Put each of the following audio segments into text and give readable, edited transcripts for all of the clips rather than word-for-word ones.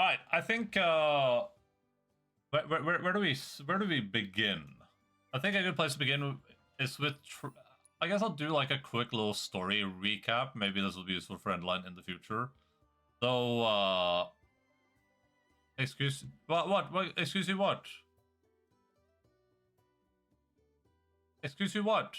right, I think where do we begin? I think a good place to begin is with. I guess I'll do like a quick little story recap. Maybe this will be useful for Endaline in the future. So, excuse what? Excuse you what? Excuse you what?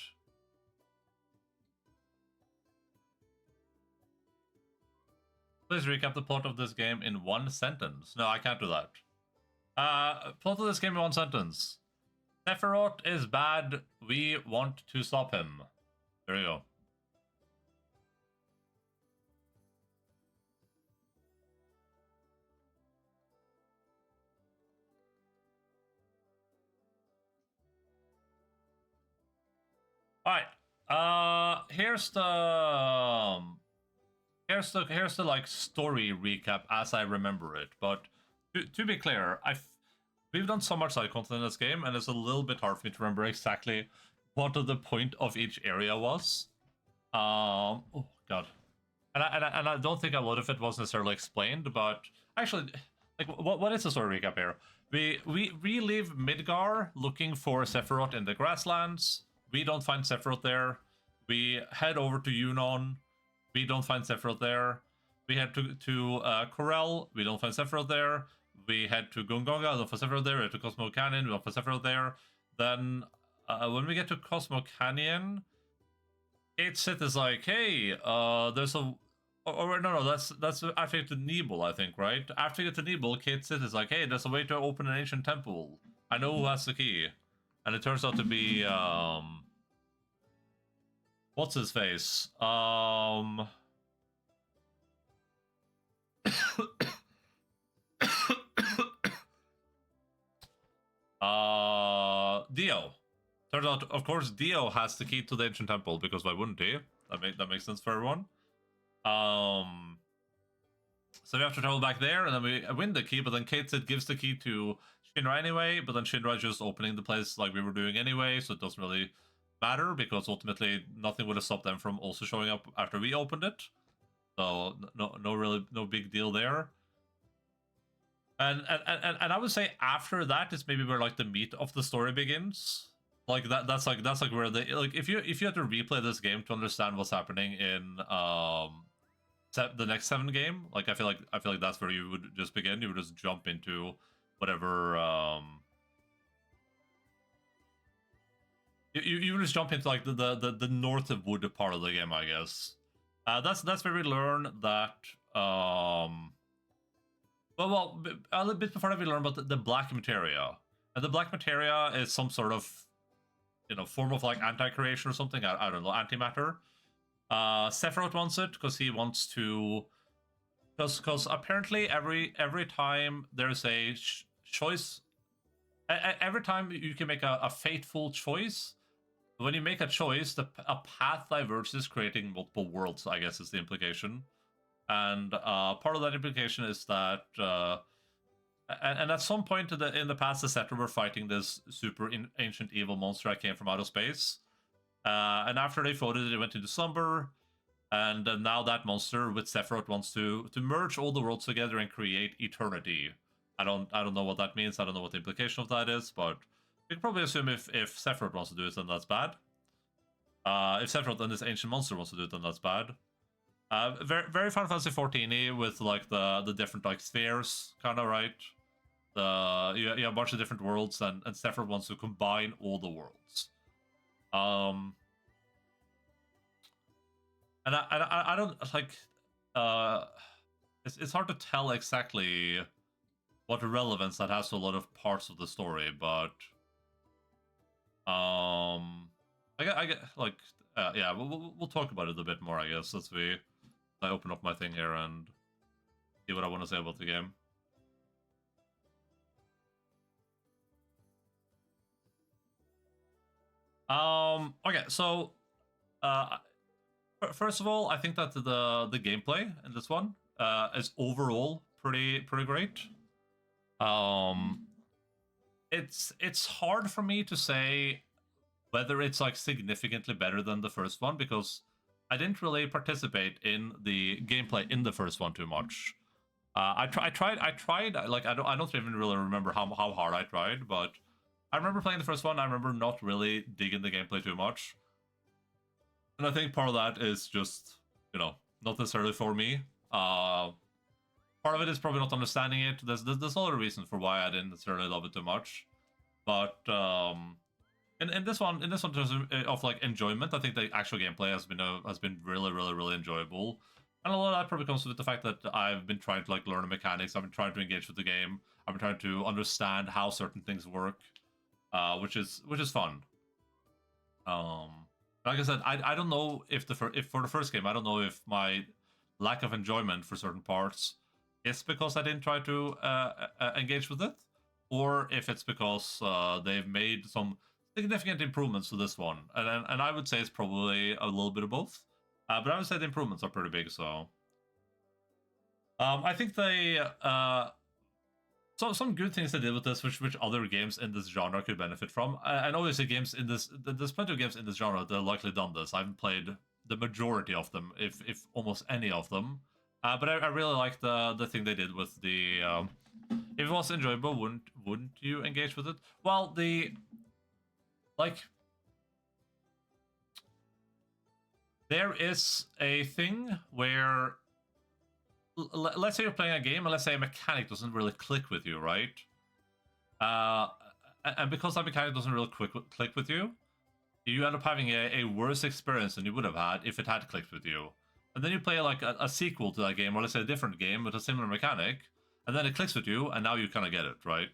Please recap the plot of this game in one sentence. No, I can't do that. Plot of this game in one sentence. Sephiroth is bad. We want to stop him. There you go. Alright. Here's the like story recap as I remember it. But to be clear, we've done so much side content in this game, and it's a little bit hard for me to remember exactly what the point of each area was. Oh god, and I don't think a lot of it was necessarily explained. But actually, like, what is the story recap here? We leave Midgar looking for Sephiroth in the grasslands. We don't find Sephiroth there. We head over to Yunnan. We don't find Sephiroth there. We head to Corel. We don't find Sephiroth there. We head to Gongonga. We don't find Sephiroth there. We head to Cosmo Canyon. We don't find Sephiroth there. Then, when we get to Cosmo Canyon, Kate Sith is like, hey, there's a... Or no, that's after you get to Nebel, I think, right? After you get to Nebel, Kate Sith is like, hey, there's a way to open an ancient temple. I know who has the key. And it turns out to be, what's his face? Dio. Turns out, of course, Dio has the key to the ancient temple, because why wouldn't he? That makes sense for everyone. So we have to travel back there, and then we win the key, but then Kate Sid gives the key to Shinra anyway, but then Shinra is just opening the place like we were doing anyway, so it doesn't really matter, because ultimately nothing would have stopped them from also showing up after we opened it. So no big deal there. And I would say after that is maybe where like the meat of the story begins. Like that's like where the like if you had to replay this game to understand what's happening in the next 7 game, like I feel like that's where you would just begin. You would just jump into whatever you would just jump into like the north of wood part of the game, I guess. That's where we learn that well, a little bit before that we learn about the black materia. And the black materia is some sort of, you know, form of like anti-creation or something. I don't know, antimatter. Sephiroth wants it because he wants to, because apparently every time there's a choice, every time you can make a fateful choice. When you make a choice, a path diverges, creating multiple worlds, I guess is the implication. And part of that implication is that, and at some point in the past, the Setter were fighting this super ancient evil monster that came from outer space. And after they fought it, it went into slumber. And now that monster with Sephiroth wants to merge all the worlds together and create eternity. I don't know what that means. I don't know what the implication of that is, but you can probably assume if Sephiroth wants to do it, then that's bad. If Sephiroth and this ancient monster wants to do it, then that's bad. Very Final Fantasy 14-y with like the different like spheres, kind of, right? You have a bunch of different worlds, and Sephiroth wants to combine all the worlds. And I don't like. It's hard to tell exactly what relevance that has to a lot of parts of the story, but I get like yeah, we'll talk about it a bit more, I guess, as I open up my thing here and see what I want to say about the game. Okay, so first of all, I think that the gameplay in this one is overall pretty great. It's hard for me to say whether it's like significantly better than the first one, because I didn't really participate in the gameplay in the first one too much. I tried. Like I don't even really remember how hard I tried, but I remember playing the first one. I remember not really digging the gameplay too much, and I think part of that is just not necessarily for me. Part of it is probably not understanding it. There's other reasons for why I didn't necessarily love it too much, but in this one, in terms of like enjoyment, I think the actual gameplay has been really enjoyable, and a lot of that probably comes with the fact that I've been trying to like learn the mechanics. I've been trying to engage with the game. I've been trying to understand how certain things work, which is fun. Like I said, I don't know if for the first game, I don't know if my lack of enjoyment for certain parts is because I didn't try to engage with it, or if it's because they've made some significant improvements to this one, and I would say it's probably a little bit of both. But I would say the improvements are pretty big. So I think they so some good things they did with this, which other games in this genre could benefit from. And obviously, games in this there's plenty of games in this genre that have likely done this. I haven't played the majority of them, if almost any of them. But I really like the thing they did with the. If it was enjoyable, wouldn't you engage with it? Well, there is a thing where let's say you're playing a game and let's say a mechanic doesn't really click with you, right? And because that mechanic doesn't really click with you, you end up having a worse experience than you would have had if it had clicked with you. And then you play like a sequel to that game, or let's say a different game with a similar mechanic, and then it clicks with you, and now you kind of get it, right?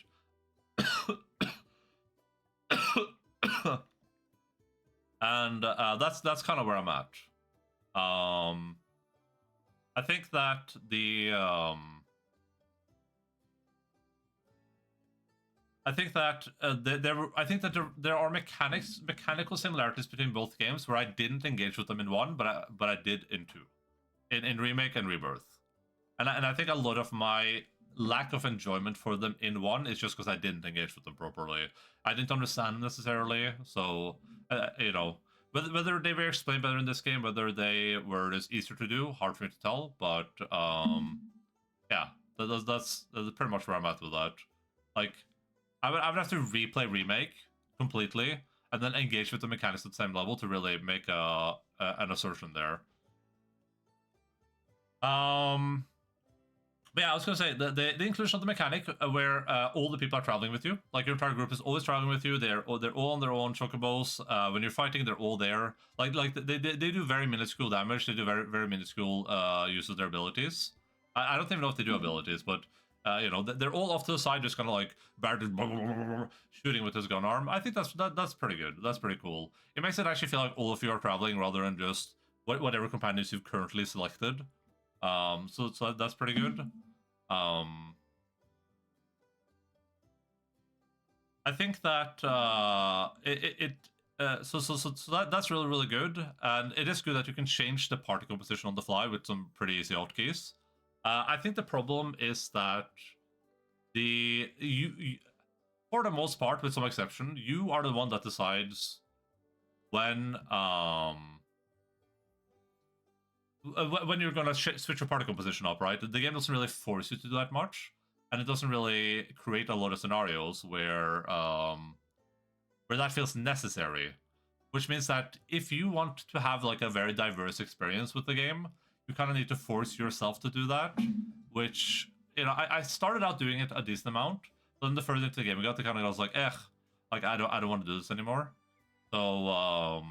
And that's kind of where I'm at. I think that there are mechanical similarities between both games where I didn't engage with them in one, but I did in two, in Remake and Rebirth, and I think a lot of my lack of enjoyment for them in one is just because I didn't engage with them properly. I didn't understand them necessarily, so whether they were explained better in this game, whether they were just easier to do, hard for me to tell. But yeah, that's pretty much where I'm at with that. Like, I would have to replay Remake completely and then engage with the mechanics at the same level to really make an assertion there. But yeah, I was gonna say the inclusion of the mechanic where all the people are traveling with you, like your entire group is always traveling with you. They're all on their own chocobos. When you're fighting, they're all there. Like they do very minuscule damage. They do very minuscule use of their abilities. I don't even know if they do abilities, but they're all off to the side, just kind of like shooting with his gun arm. I think that's pretty good. That's pretty cool. It makes it actually feel like all of you are traveling rather than just whatever companions you've currently selected. So that's pretty good. I think that that's really good, and it is good that you can change the party composition on the fly with some pretty easy hotkeys. I think the problem is that you for the most part, with some exception, you are the one that decides when you're gonna switch your party composition up, right? The game doesn't really force you to do that much, and it doesn't really create a lot of scenarios where that feels necessary. Which means that if you want to have like a very diverse experience with the game, you kind of need to force yourself to do that. Which I started out doing it a decent amount, but then the further into the game, I got to kind of I was like, like I don't want to do this anymore. So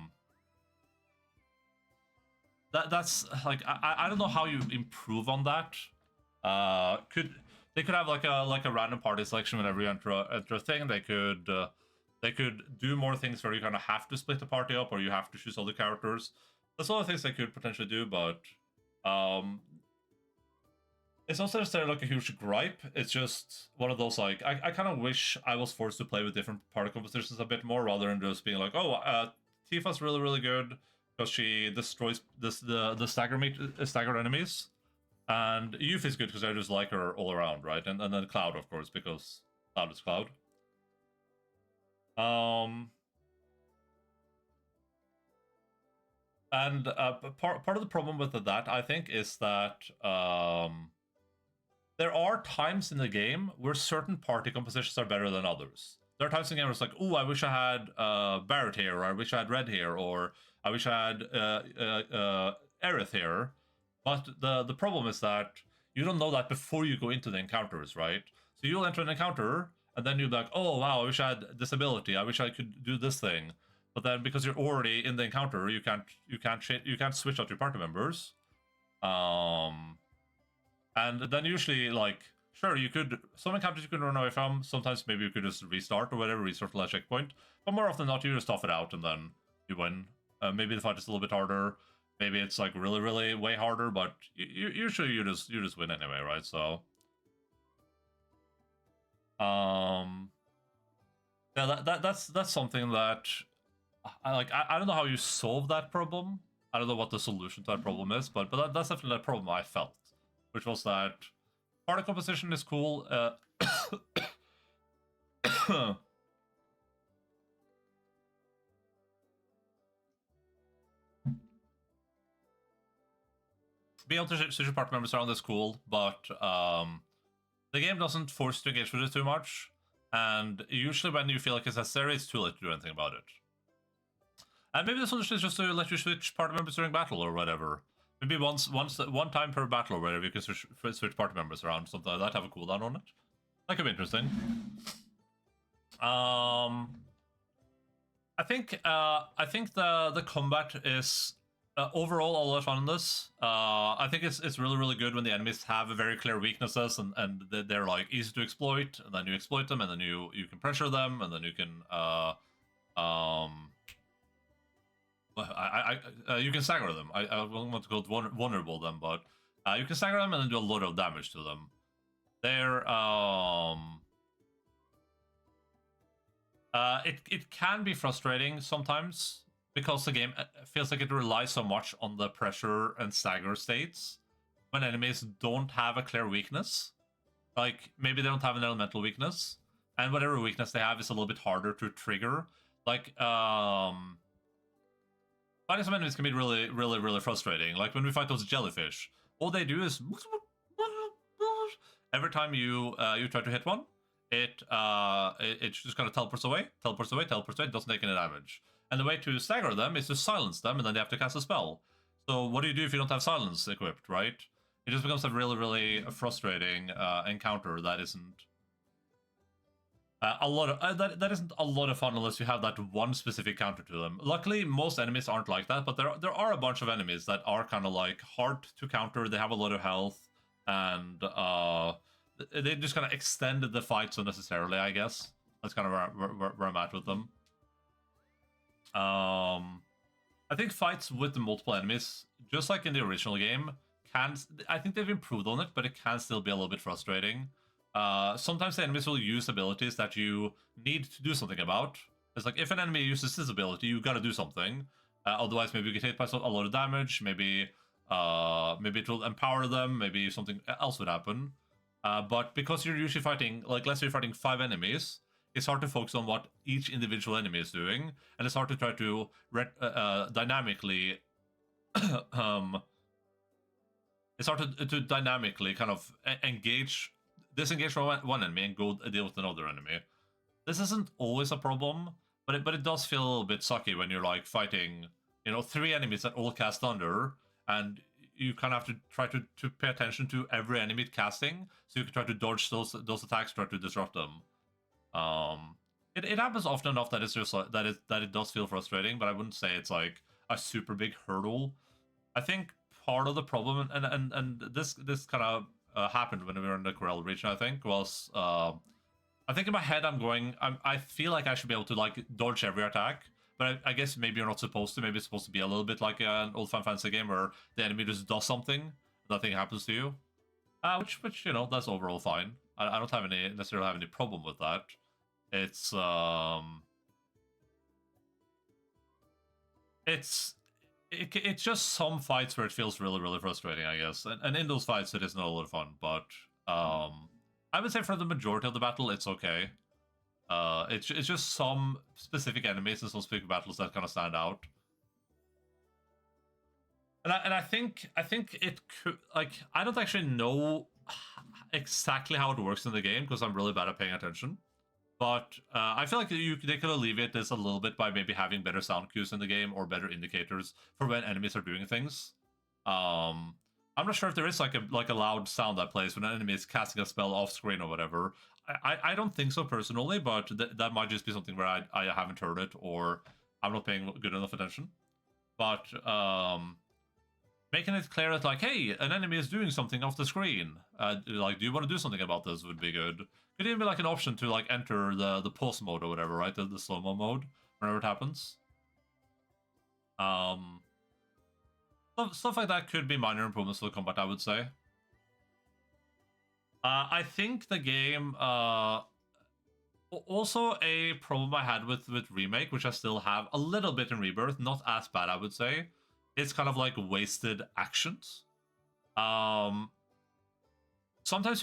that's like I don't know how you improve on that. They could have like a random party selection whenever you enter a thing. They could do more things where you kind of have to split the party up, or you have to choose other characters. There's other things they could potentially do, but it's not necessarily like a huge gripe. It's just one of those like I kind of wish I was forced to play with different party compositions a bit more, rather than just being like, oh, Tifa's really good because she destroys the staggered enemies, and Yuffie is good because I just like her all around, right? And then Cloud, of course, because Cloud is Cloud. And part of the problem with that, I think, is that there are times in the game where certain party compositions are better than others. There are times in the game where it's like, oh, I wish I had Barrett here, or I wish I had Red here, or I wish I had Aerith here. But the problem is that you don't know that before you go into the encounters, right? So you'll enter an encounter, and then you'll be like, oh, wow, I wish I had this ability. I wish I could do this thing. But then because you're already in the encounter, you can't switch out your party members. And then usually, like, sure, you could, some encounters you can run away from, sometimes maybe you could just restart or whatever, restart the last checkpoint, but more often than not, you just tough it out and then you win. Maybe the fight is a little bit harder, maybe it's like really, really way harder, but usually you just win anyway, right? So, yeah, that's something that, I don't know how you solve that problem. I don't know what the solution to that problem is, but that's definitely a problem I felt, which was that party composition is cool. Being able to switch your party members around is cool, but the game doesn't force you to engage with it too much, and usually when you feel like it's necessary, it's too late to do anything about it. And maybe the solution is just to let you switch party members during battle or whatever. Maybe one time per battle or whatever, you can switch party members around, something like that, have a cooldown on it. That could be interesting. I think the combat is overall a lot of fun in this. I think it's really, really good when the enemies have very clear weaknesses and they're like easy to exploit, and then you exploit them, and then you can pressure them, and then you can you can stagger them. I don't want to call it vulnerable them, but you can stagger them and then do a lot of damage to them. They're it can be frustrating sometimes because the game feels like it relies so much on the pressure and stagger states when enemies don't have a clear weakness. Like maybe they don't have an elemental weakness, and whatever weakness they have is a little bit harder to trigger. Like fighting some enemies can be really, really, really frustrating. Like when we fight those jellyfish, all they do is every time you try to hit one, it just kind of teleports away, it doesn't take any damage. And the way to stagger them is to silence them, and then they have to cast a spell. So what do you do if you don't have silence equipped, right? It just becomes a really, really frustrating encounter that isn't that isn't a lot of fun unless you have that one specific counter to them. Luckily, most enemies aren't like that, but there are a bunch of enemies that are kind of like hard to counter. They have a lot of health, and they just kind of extended the fight unnecessarily, I guess. That's kind of where I'm at with them. I think fights with the multiple enemies, just like in the original game, I think they've improved on it, but it can still be a little bit frustrating. Sometimes the enemies will use abilities that you need to do something about. It's like, if an enemy uses this ability, you gotta do something. Otherwise, maybe you get hit by a lot of damage, maybe it will empower them, maybe something else would happen. But because you're usually fighting, like, let's say you're fighting 5 enemies, it's hard to focus on what each individual enemy is doing, and it's hard to try to dynamically it's hard to dynamically kind of disengage from one enemy and go deal with another enemy. This isn't always a problem, but it does feel a little bit sucky when you're like fighting, 3 enemies that all cast thunder, and you kind of have to try to pay attention to every enemy casting, so you can try to dodge those attacks, try to disrupt them. It happens often enough that it's just like, that it does feel frustrating, but I wouldn't say it's like a super big hurdle. I think part of the problem, and this kind of happened when we were in the Corel region, I think, was I think in my head I feel like I should be able to like dodge every attack, but I guess maybe you're not supposed to. Maybe it's supposed to be a little bit like an old Final Fantasy game where the enemy just does something, nothing happens to you, which that's overall fine. I don't necessarily have any problem with that. It's just some fights where it feels really, really frustrating, I guess. And in those fights, it is not a lot of fun. But I would say for the majority of the battle, it's okay. It's just some specific enemies and some specific battles that kind of stand out. And I think it could, like, I don't actually know exactly how it works in the game because I'm really bad at paying attention. But I feel like they could alleviate this a little bit by maybe having better sound cues in the game or better indicators for when enemies are doing things. I'm not sure if there is like a loud sound that plays when an enemy is casting a spell off screen or whatever. I don't think so personally, but that might just be something where I haven't heard it or I'm not paying good enough attention. But making it clear that like, hey, an enemy is doing something off the screen. Like, do you want to do something about this? Would be good. Could even be like an option to like enter the pause mode or whatever, right? The slow-mo mode whenever it happens. Stuff like that could be minor improvements to the combat, I would say. I think the game also a problem I had with Remake, which I still have a little bit in Rebirth, not as bad, I would say. It's kind of like wasted actions. Sometimes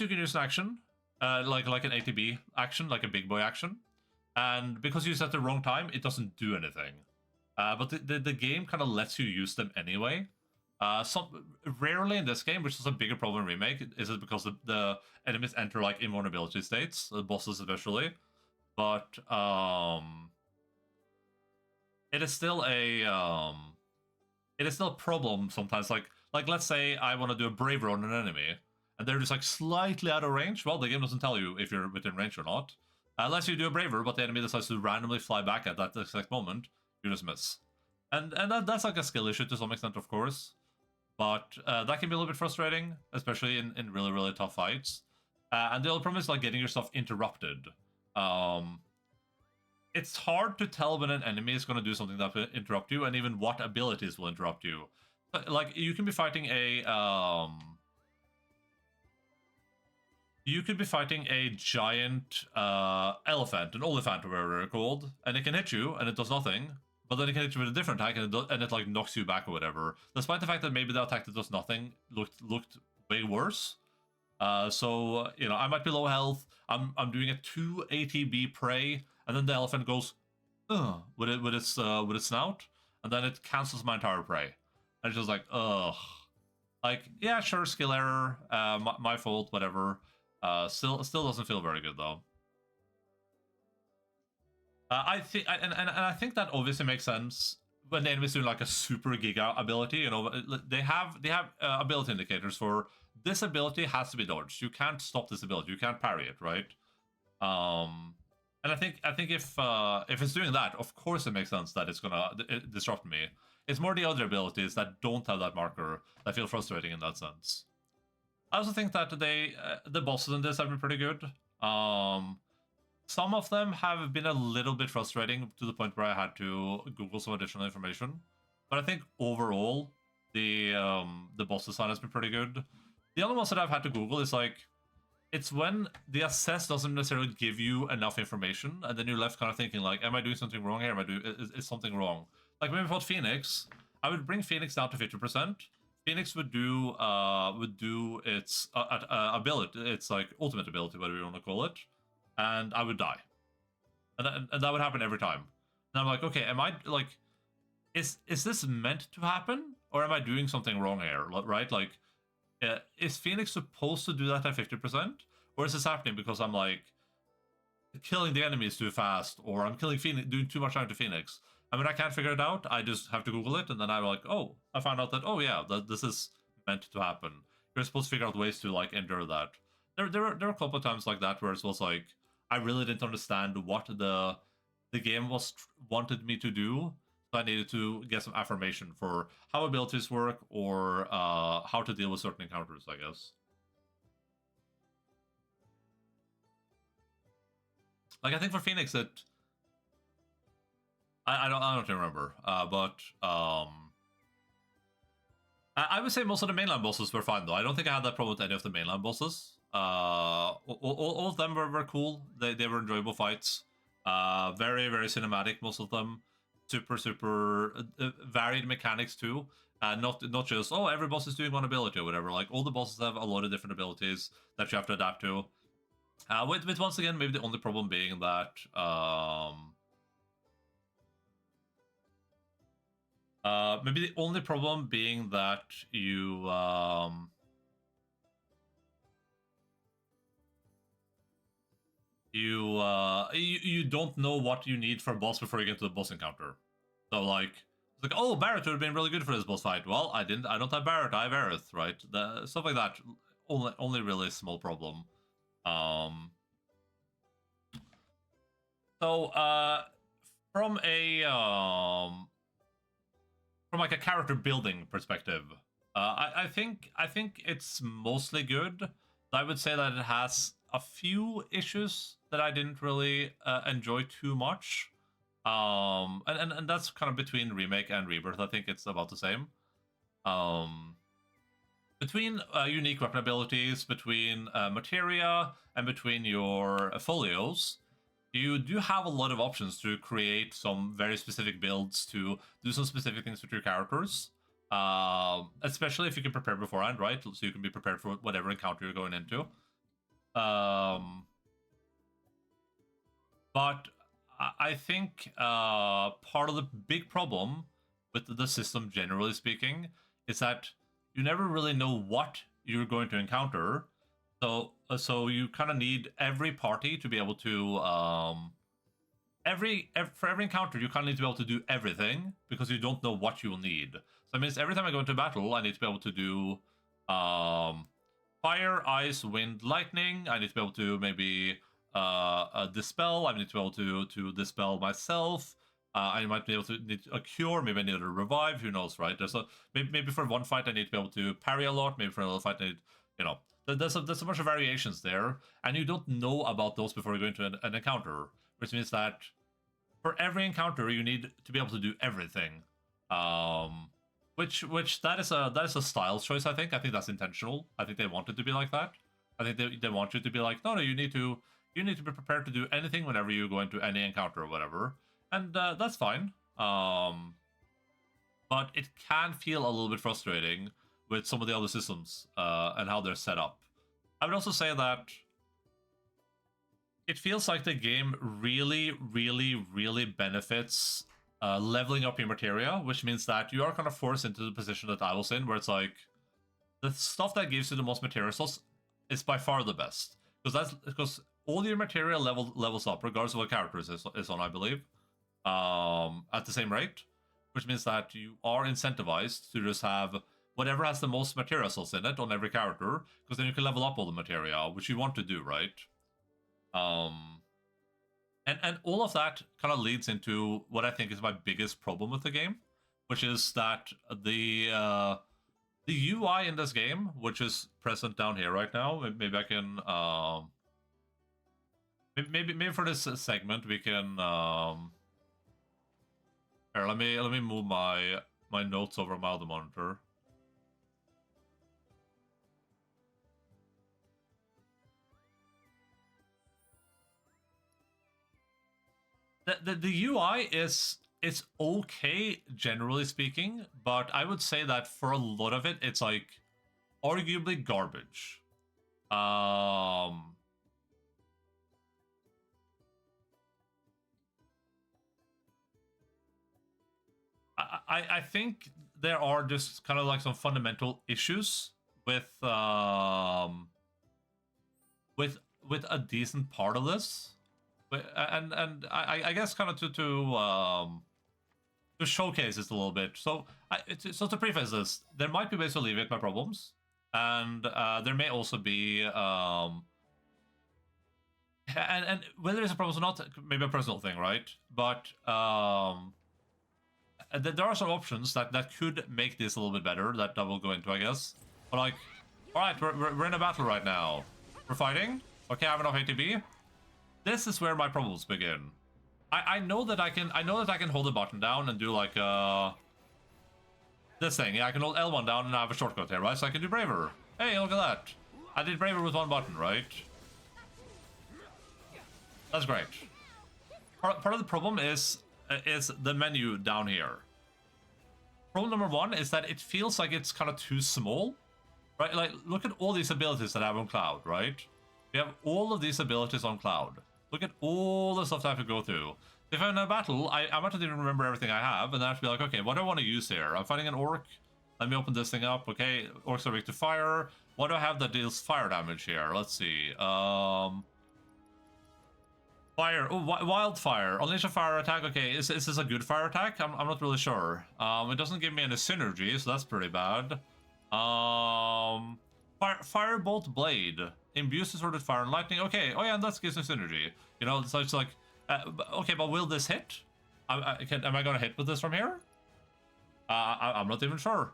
you can use an action, like an ATB action, like a big boy action, and because you use it at the wrong time, it doesn't do anything. But the game kind of lets you use them anyway. Rarely in this game, which is a bigger problem in Remake, is it because the enemies enter like invulnerability states, the bosses especially. But it is still a problem sometimes. Like let's say I want to do a braver on an enemy, and they're just like slightly out of range. Well, the game doesn't tell you if you're within range or not, unless you do a braver, but the enemy decides to randomly fly back at that exact moment. You just miss, and that's like a skill issue to some extent, of course. But that can be a little bit frustrating, especially in really, really tough fights. And the other problem is like getting yourself interrupted. It's hard to tell when an enemy is going to do something that will interrupt you, and even what abilities will interrupt you. Like, you can be fighting a giant elephant, an Oliphant, or whatever they're called, and it can hit you, and it does nothing. But then it can hit you with a different attack, and it like knocks you back or whatever. Despite the fact that maybe the attack that does nothing looked way worse. So you know, I might be low health. I'm doing a 2 ATB prey, and then the elephant goes, with its snout, and then it cancels my entire prey. And it's just like, ugh. Like, yeah, sure, skill error, my fault, whatever. Still doesn't feel very good though. I think, and I think that obviously makes sense when the enemy's doing like a super giga ability. You know, they have ability indicators for this ability has to be dodged. You can't stop this ability. You can't parry it, right? And I think if it's doing that, of course it makes sense that it's gonna disrupt me. It's more the other abilities that don't have that marker that feel frustrating in that sense. I also think that the bosses in this have been pretty good. Some of them have been a little bit frustrating to the point where I had to Google some additional information. But I think overall, the boss design has been pretty good. The other ones that I've had to Google is like, it's when the assess doesn't necessarily give you enough information, and then you're left kind of thinking like, am I doing something wrong here? Is something wrong? Like maybe for Phoenix, I would bring Phoenix down to 50%. Phoenix would do its ability, its like ultimate ability, whatever you want to call it, and I would die, and that would happen every time. And I'm like, okay, am I like, is this meant to happen, or am I doing something wrong here? Right? Like, is Phoenix supposed to do that at 50%, or is this happening because I'm like killing the enemies too fast, or I'm killing Phoenix, doing too much time to Phoenix? I mean, I can't figure it out. I just have to Google it, and then I'm like, oh, I found out that, oh yeah, this is meant to happen. You're supposed to figure out ways to like endure that. There were a couple of times like that where it was like, I really didn't understand what the game wanted me to do, so I needed to get some affirmation for how abilities work, or how to deal with certain encounters, I guess. Like, I think for Phoenix, I don't remember, but I would say most of the mainline bosses were fine though. I don't think I had that problem with any of the mainline bosses. All of them were cool. They were enjoyable fights. Very, very cinematic, most of them. Super varied mechanics too. Not just, oh, every boss is doing one ability or whatever. Like, all the bosses have a lot of different abilities that you have to adapt to. With once again, maybe the only problem being that maybe the only problem being that you you don't know what you need for a boss before you get to the boss encounter. So like it's like, oh, Barret would have been really good for this boss fight. Well, I don't have Barret, I have Aerith, right? The stuff like that. Only really a small problem. So from a from like a character building perspective, I think it's mostly good. I would say that it has a few issues that I didn't really enjoy too much. And that's kind of between remake and rebirth. I think it's about the same. Between unique weapon abilities, between materia, and between your folios, you do have a lot of options to create some very specific builds to do some specific things with your characters. Especially if you can prepare beforehand, right? So you can be prepared for whatever encounter you're going into. But I think part of the big problem with the system, generally speaking, is that you never really know what you're going to encounter. So you kind of need every party to be able to for every encounter you kind of need to be able to do everything because you don't know what you'll need. So that means every time I go into battle, I need to be able to do fire, ice, wind, lightning. I need to be able to maybe dispel. I need to be able to dispel myself. I might be able to need a cure. Maybe I need a revive. Who knows, right? There's a maybe for one fight I need to be able to parry a lot. Maybe for another fight I need, you know, there's a bunch of variations there, and you don't know about those before you go into an encounter, which means that for every encounter you need to be able to do everything. Which that is a style choice. I think that's intentional. I think they want it to be like that. I think they want you to be like, no, you need to be prepared to do anything whenever you go into any encounter or whatever, and that's fine. But it can feel a little bit frustrating with some of the other systems and how they're set up. I would also say that it feels like the game really, really, really benefits leveling up your materia, which means that you are kind of forced into the position that I was in, where it's like the stuff that gives you the most materia source is by far the best, because all your materia levels up regardless of what character is on, I believe, at the same rate, which means that you are incentivized to just have whatever has the most materia source in it on every character, because then you can level up all the materia, which you want to do, right? And all of that kind of leads into what I think is my biggest problem with the game, which is that the UI in this game, which is present down here right now, maybe I can maybe for this segment we can here, let me move my notes over my other monitor. The UI is okay, generally speaking, but I would say that for a lot of it, it's like arguably garbage. I think there are just kind of like some fundamental issues with a decent part of this. And I guess kind of to showcase this a little bit. So so to preface this, there might be ways to alleviate my problems, and there may also be and whether it's a problem or not, maybe a personal thing, right? But there are some options that could make this a little bit better that I will go into, I guess. But like, all right, we're in a battle right now. We're fighting. Okay, I have enough ATB. This is where my problems begin. I know that I can hold the button down and do like this thing. Yeah, I can hold L1 down and I have a shortcut here, right? So I can do Braver. Hey, look at that. I did Braver with one button, right? That's great. Part of the problem is the menu down here. Problem number one is that it feels like it's kind of too small, right? Like, look at all these abilities that I have on Cloud, right? We have all of these abilities on Cloud. Look at all the stuff I have to go through. If I'm in a battle, I might not even remember everything I have, and I have to be like, okay, what do I want to use here? I'm fighting an orc. Let me open this thing up. Okay, orcs are weak to fire. What do I have that deals fire damage here? Let's see. Fire. Oh, wildfire. Unleash a fire attack. Okay, is this a good fire attack? I'm not really sure. It doesn't give me any synergy, so that's pretty bad. Firebolt blade imbues the sword with fire and lightning. Okay. Oh yeah, and that gives me synergy. You know, so it's like, okay, but will this hit? Am I gonna hit with this from here? I'm not even sure.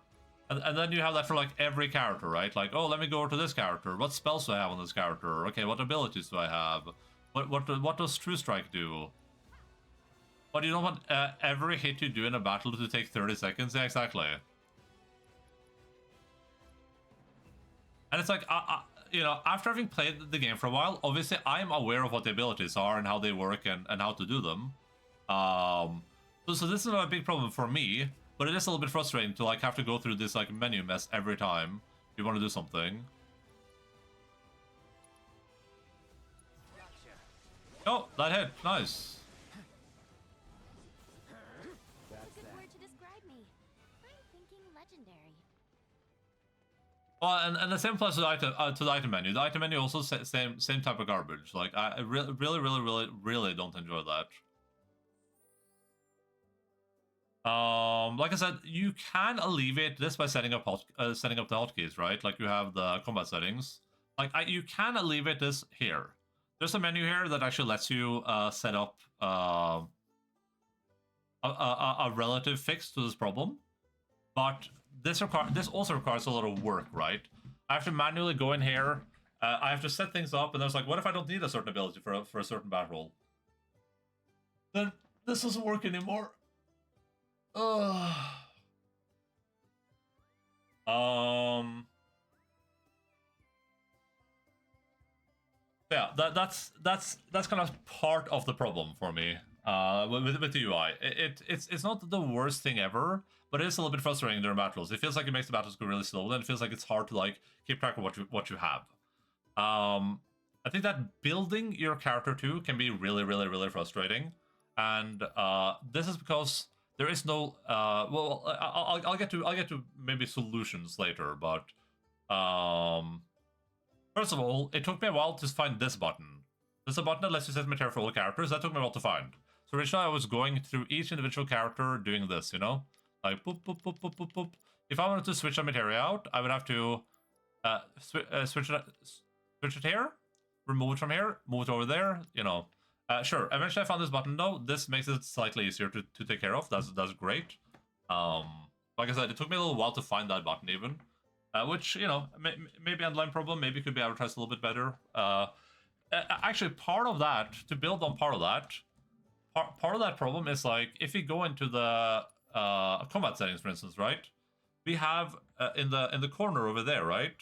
And then you have that for like every character, right? Like, oh, let me go over to this character. What spells do I have on this character? Okay, what abilities do I have? What does True Strike do? But you don't want every hit you do in a battle to take 30 seconds? Yeah, exactly. And it's like, you know, after having played the game for a while, obviously I'm aware of what the abilities are and how they work and how to do them. So this is not a big problem for me, but it is a little bit frustrating to like have to go through this like menu mess every time you want to do something. Oh, that hit. Nice. That's a good word to describe me. I'm thinking legendary. Well, and the same applies to the item menu. The item menu also same type of garbage. Like I really don't enjoy that. Like I said, you can alleviate this by setting up the hotkeys, right? Like you have the combat settings. Like you can alleviate this here. There's a menu here that actually lets you set up a relative fix to this problem, but this also requires a lot of work, right? I have to manually go in here. I have to set things up, and there's like, what if I don't need a certain ability for a certain battle? Then this doesn't work anymore. Yeah, that's kind of part of the problem for me with the UI. It's not the worst thing ever, but it is a little bit frustrating during battles. It feels like it makes the battles go really slow, and it feels like it's hard to like keep track of what you have. I think that building your character too can be really frustrating, and this is because there is no well, I'll get to maybe solutions later, but first of all, it took me a while to find this button. This is a button that lets you set material for all characters. That took me a while to find. So originally I was going through each individual character doing this, you know? Like, boop, boop, boop, boop, boop, boop. If I wanted to switch a material out, I would have to switch it here, remove it from here, move it over there, you know. Sure, eventually I found this button though. This makes it slightly easier to take care of. That's great. Like I said, it took me a little while to find that button even. Which, you know, maybe Endaline problem, maybe could be advertised a little bit better. Actually, part of that, to build on part of that problem is like, if you go into the combat settings, for instance, right? We have, in the corner over there, right?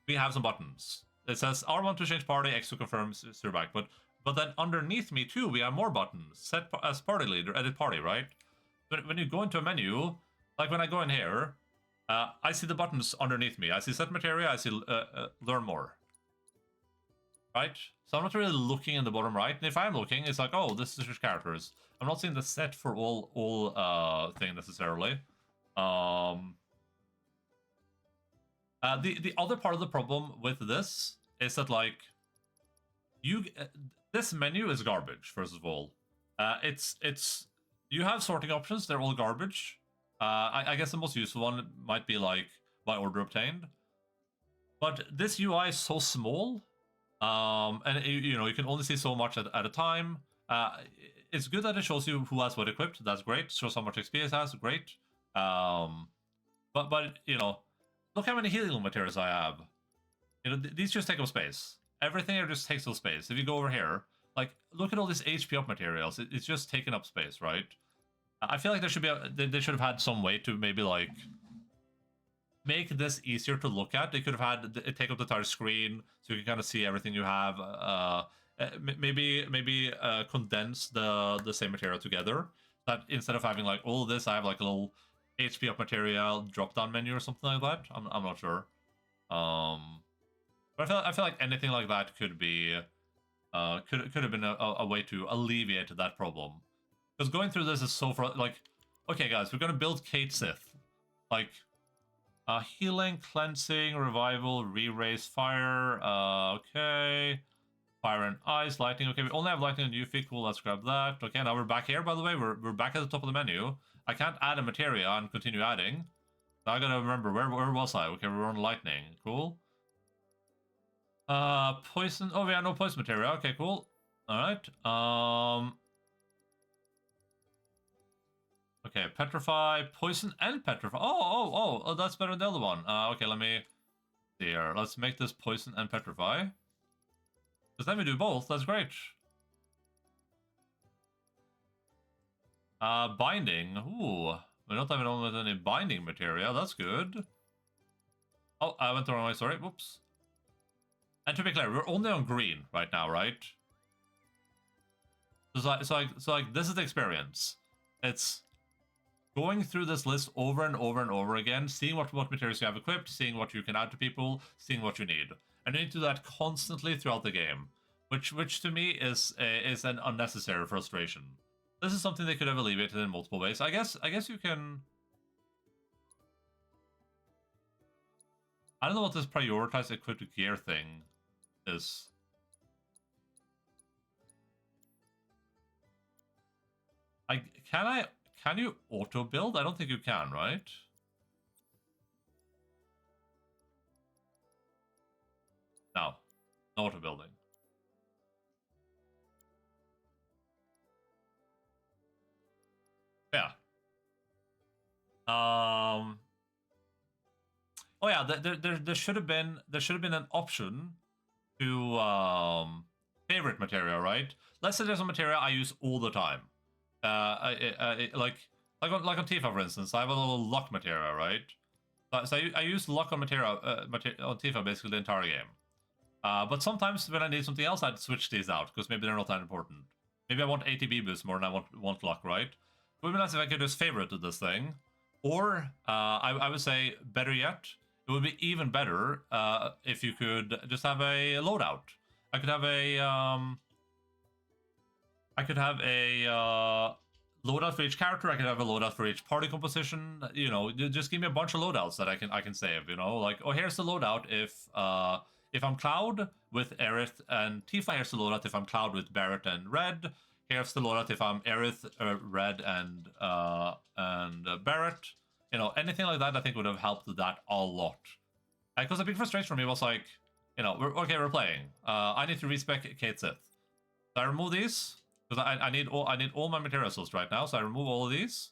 We have some buttons. It says R1 to change party, X to confirm back. But then underneath me too, we have more buttons. Set as party leader, edit party, right? But when you go into a menu, like when I go in here, I see the buttons underneath me. I see set material, I see learn more. Right? So I'm not really looking in the bottom right. And if I'm looking, it's like, oh, this is just characters. I'm not seeing the set for all thing necessarily. The other part of the problem with this is that like this menu is garbage. First of all, you have sorting options. They're all garbage. I guess the most useful one might be like by order obtained, but this UI is so small, and you know you can only see so much at a time. It's good that it shows you who has what equipped. That's great. Shows how much XP it has. Great. But you know, look how many healing materials I have. You know, these just take up space. Everything here just takes up space. If you go over here, like look at all these HP up materials. It's just taking up space, right? I feel like there should be they should have had some way to maybe like make this easier to look at. They could have had it take up the entire screen so you can kind of see everything you have. Maybe condense the same material together. That instead of having like all of this, I have like a little HP up material drop down menu or something like that. I'm not sure. But I feel like anything like that could be could have been a way to alleviate that problem. Because going through this is so like, okay guys, we're gonna build Kate Sith. Like healing, cleansing, revival, re-raise fire, okay. Fire and ice, lightning. Okay, we only have lightning and UV. Cool, let's grab that. Okay, now we're back here, by the way. We're back at the top of the menu. I can't add a materia and continue adding. So I gotta remember, where was I? Okay, we're on lightning. Cool. Poison. Oh, yeah, no poison materia. Okay, cool. Alright. Okay, petrify, poison, and petrify. Oh, that's better than the other one. Okay, let me see here. Let's make this poison and petrify. Because then we do both. That's great. Binding. Ooh. We're not having on with any binding material. That's good. Oh, I went the wrong way. Sorry. Whoops. And to be clear, we're only on green right now, right? So like, this is the experience. It's going through this list over and over and over again, seeing what materials you have equipped, seeing what you can add to people, seeing what you need. And you need to do that constantly throughout the game, which to me is an unnecessary frustration. This is something they could have alleviated in multiple ways. I guess you can. I don't know what this prioritize equipped gear thing is. Can you auto build? I don't think you can, right? No auto building. Yeah. Oh yeah, there should have been an option to favorite material, right? Let's say there's a material I use all the time. Like on Tifa, for instance, I have a little luck material, right? So I use luck on material on Tifa basically the entire game. But sometimes when I need something else, I'd switch these out because maybe they're not that important. Maybe I want ATB boost more than I want luck, right? It would be nice if I could just favorite this thing. Or, I would say, better yet, it would be even better if you could just have a loadout. I could have a loadout for each character. I could have a loadout for each party composition. You know, just give me a bunch of loadouts that I can save. You know, like, oh, here's the loadout if I'm Cloud with Aerith and Tifa. Here's the loadout if I'm Cloud with Barret and Red. Here's the loadout if I'm Aerith, Red, and Barret. You know, anything like that I think would have helped that a lot. Because the big frustration for me was like, you know, we're playing. I need to respec Kate Sith. So I remove these because I need all my materials right now. So I remove all of these.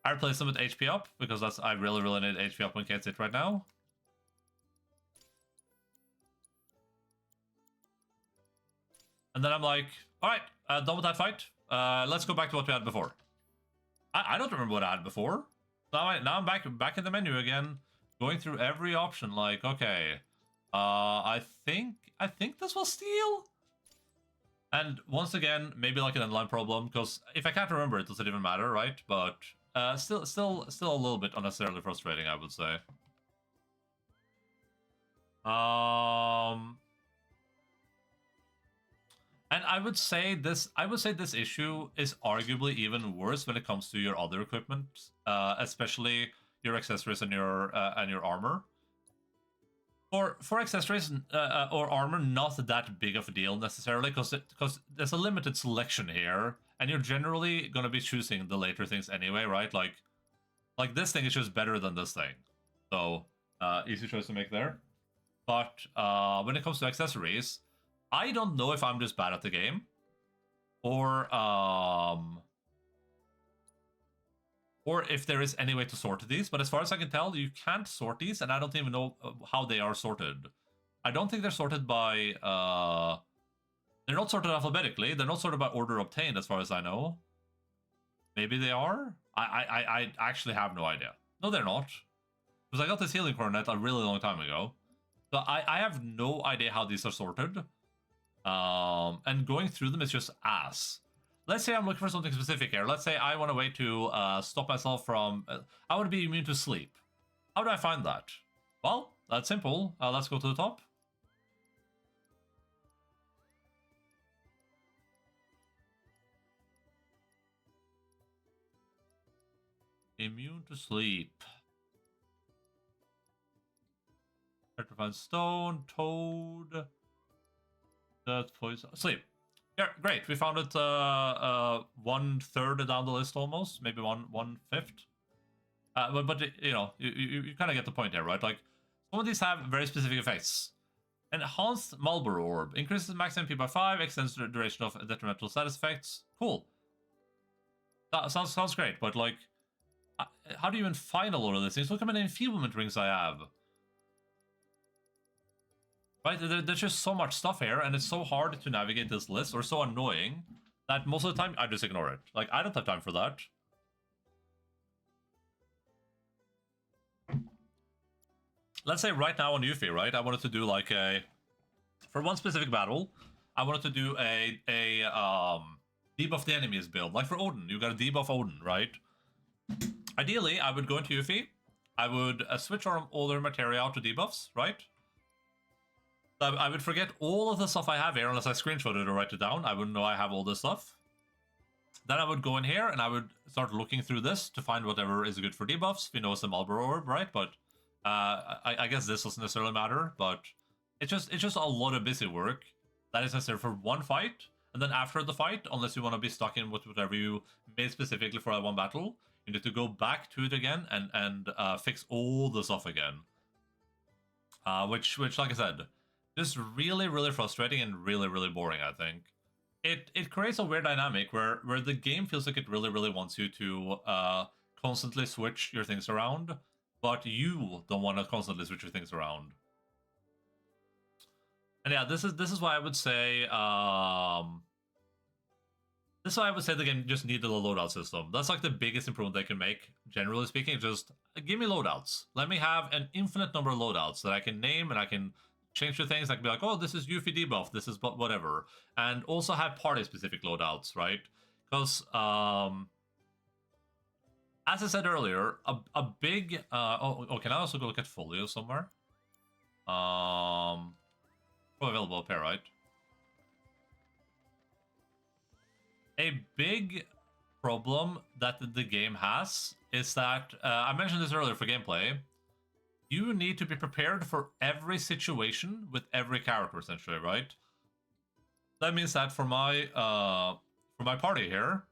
I replace them with HP up because I really need HP up on Kate Sith right now. And then I'm like, all right, done with that fight. Let's go back to what we had before. I don't remember what I had before. Now I'm back in the menu again, going through every option. Like, okay, I think this was steel. And once again, maybe like an Endaline problem, because if I can't remember it, does it even matter, right? But still a little bit unnecessarily frustrating, I would say. And I would say this issue is arguably even worse when it comes to your other equipment, especially your accessories and your armor. For accessories or armor, not that big of a deal necessarily, because there's a limited selection here, and you're generally gonna be choosing the later things anyway, right? Like this thing is just better than this thing, so easy choice to make there. But when it comes to accessories, I don't know if I'm just bad at the game, or if there is any way to sort these. But as far as I can tell, you can't sort these, and I don't even know how they are sorted. I don't think they're sorted by... they're not sorted alphabetically. They're not sorted by order obtained, as far as I know. Maybe they are? I actually have no idea. No, they're not. Because I got this healing coronet a really long time ago. So I have no idea how these are sorted. And going through them is just ass. Let's say I'm looking for something specific here. Let's say I want a way to stop myself from... I want to be immune to sleep. How do I find that? Well, that's simple. Let's go to the top. Immune to sleep. Petrified stone, toad. That poison. Sleep. Yeah, great. We found it 1/3 down the list almost, maybe 1/5. But you know, you kind of get the point here, right? Like, some of these have very specific effects. Enhanced Marlboro Orb increases max MP by 5, extends the duration of detrimental status effects. Cool. That sounds great, but like, how do you even find a lot of these things? Look how many enfeeblement rings I have. Right, there's just so much stuff here, and it's so hard to navigate this list, or so annoying, that most of the time I just ignore it. Like, I don't have time for that. Let's say right now on Yuffie, right, I wanted to do like for one specific battle, I wanted to do a debuff the enemies build. Like for Odin, you gotta debuff Odin, right? Ideally, I would go into Yuffie, I would switch all their materia out to debuffs, right? I would forget all of the stuff I have here unless I screenshot it or write it down. I wouldn't know I have all this stuff. Then I would go in here and I would start looking through this to find whatever is good for debuffs. We know it's the Marlboro Orb, right? But I guess this doesn't necessarily matter. But it's just a lot of busy work that is necessary for one fight. And then after the fight, unless you want to be stuck in with whatever you made specifically for that one battle, you need to go back to it again and fix all the stuff again. Which, like I said, just really, really frustrating and really, really boring, I think. It creates a weird dynamic where the game feels like it really, really wants you to constantly switch your things around, but you don't want to constantly switch your things around. And yeah, this is why I would say this is why I would say the game just needed a loadout system. That's like the biggest improvement they can make, generally speaking. Just give me loadouts. Let me have an infinite number of loadouts that I can name and I can change the things. I can be like, oh, this is Yuffie debuff, this is whatever. And also have party-specific loadouts, right? Because, as I said earlier, a big... can I also go look at Folio somewhere? Probably available up here, right? A big problem that the game has is that, I mentioned this earlier for gameplay, you need to be prepared for every situation with every character, essentially, right? That means that for my party here,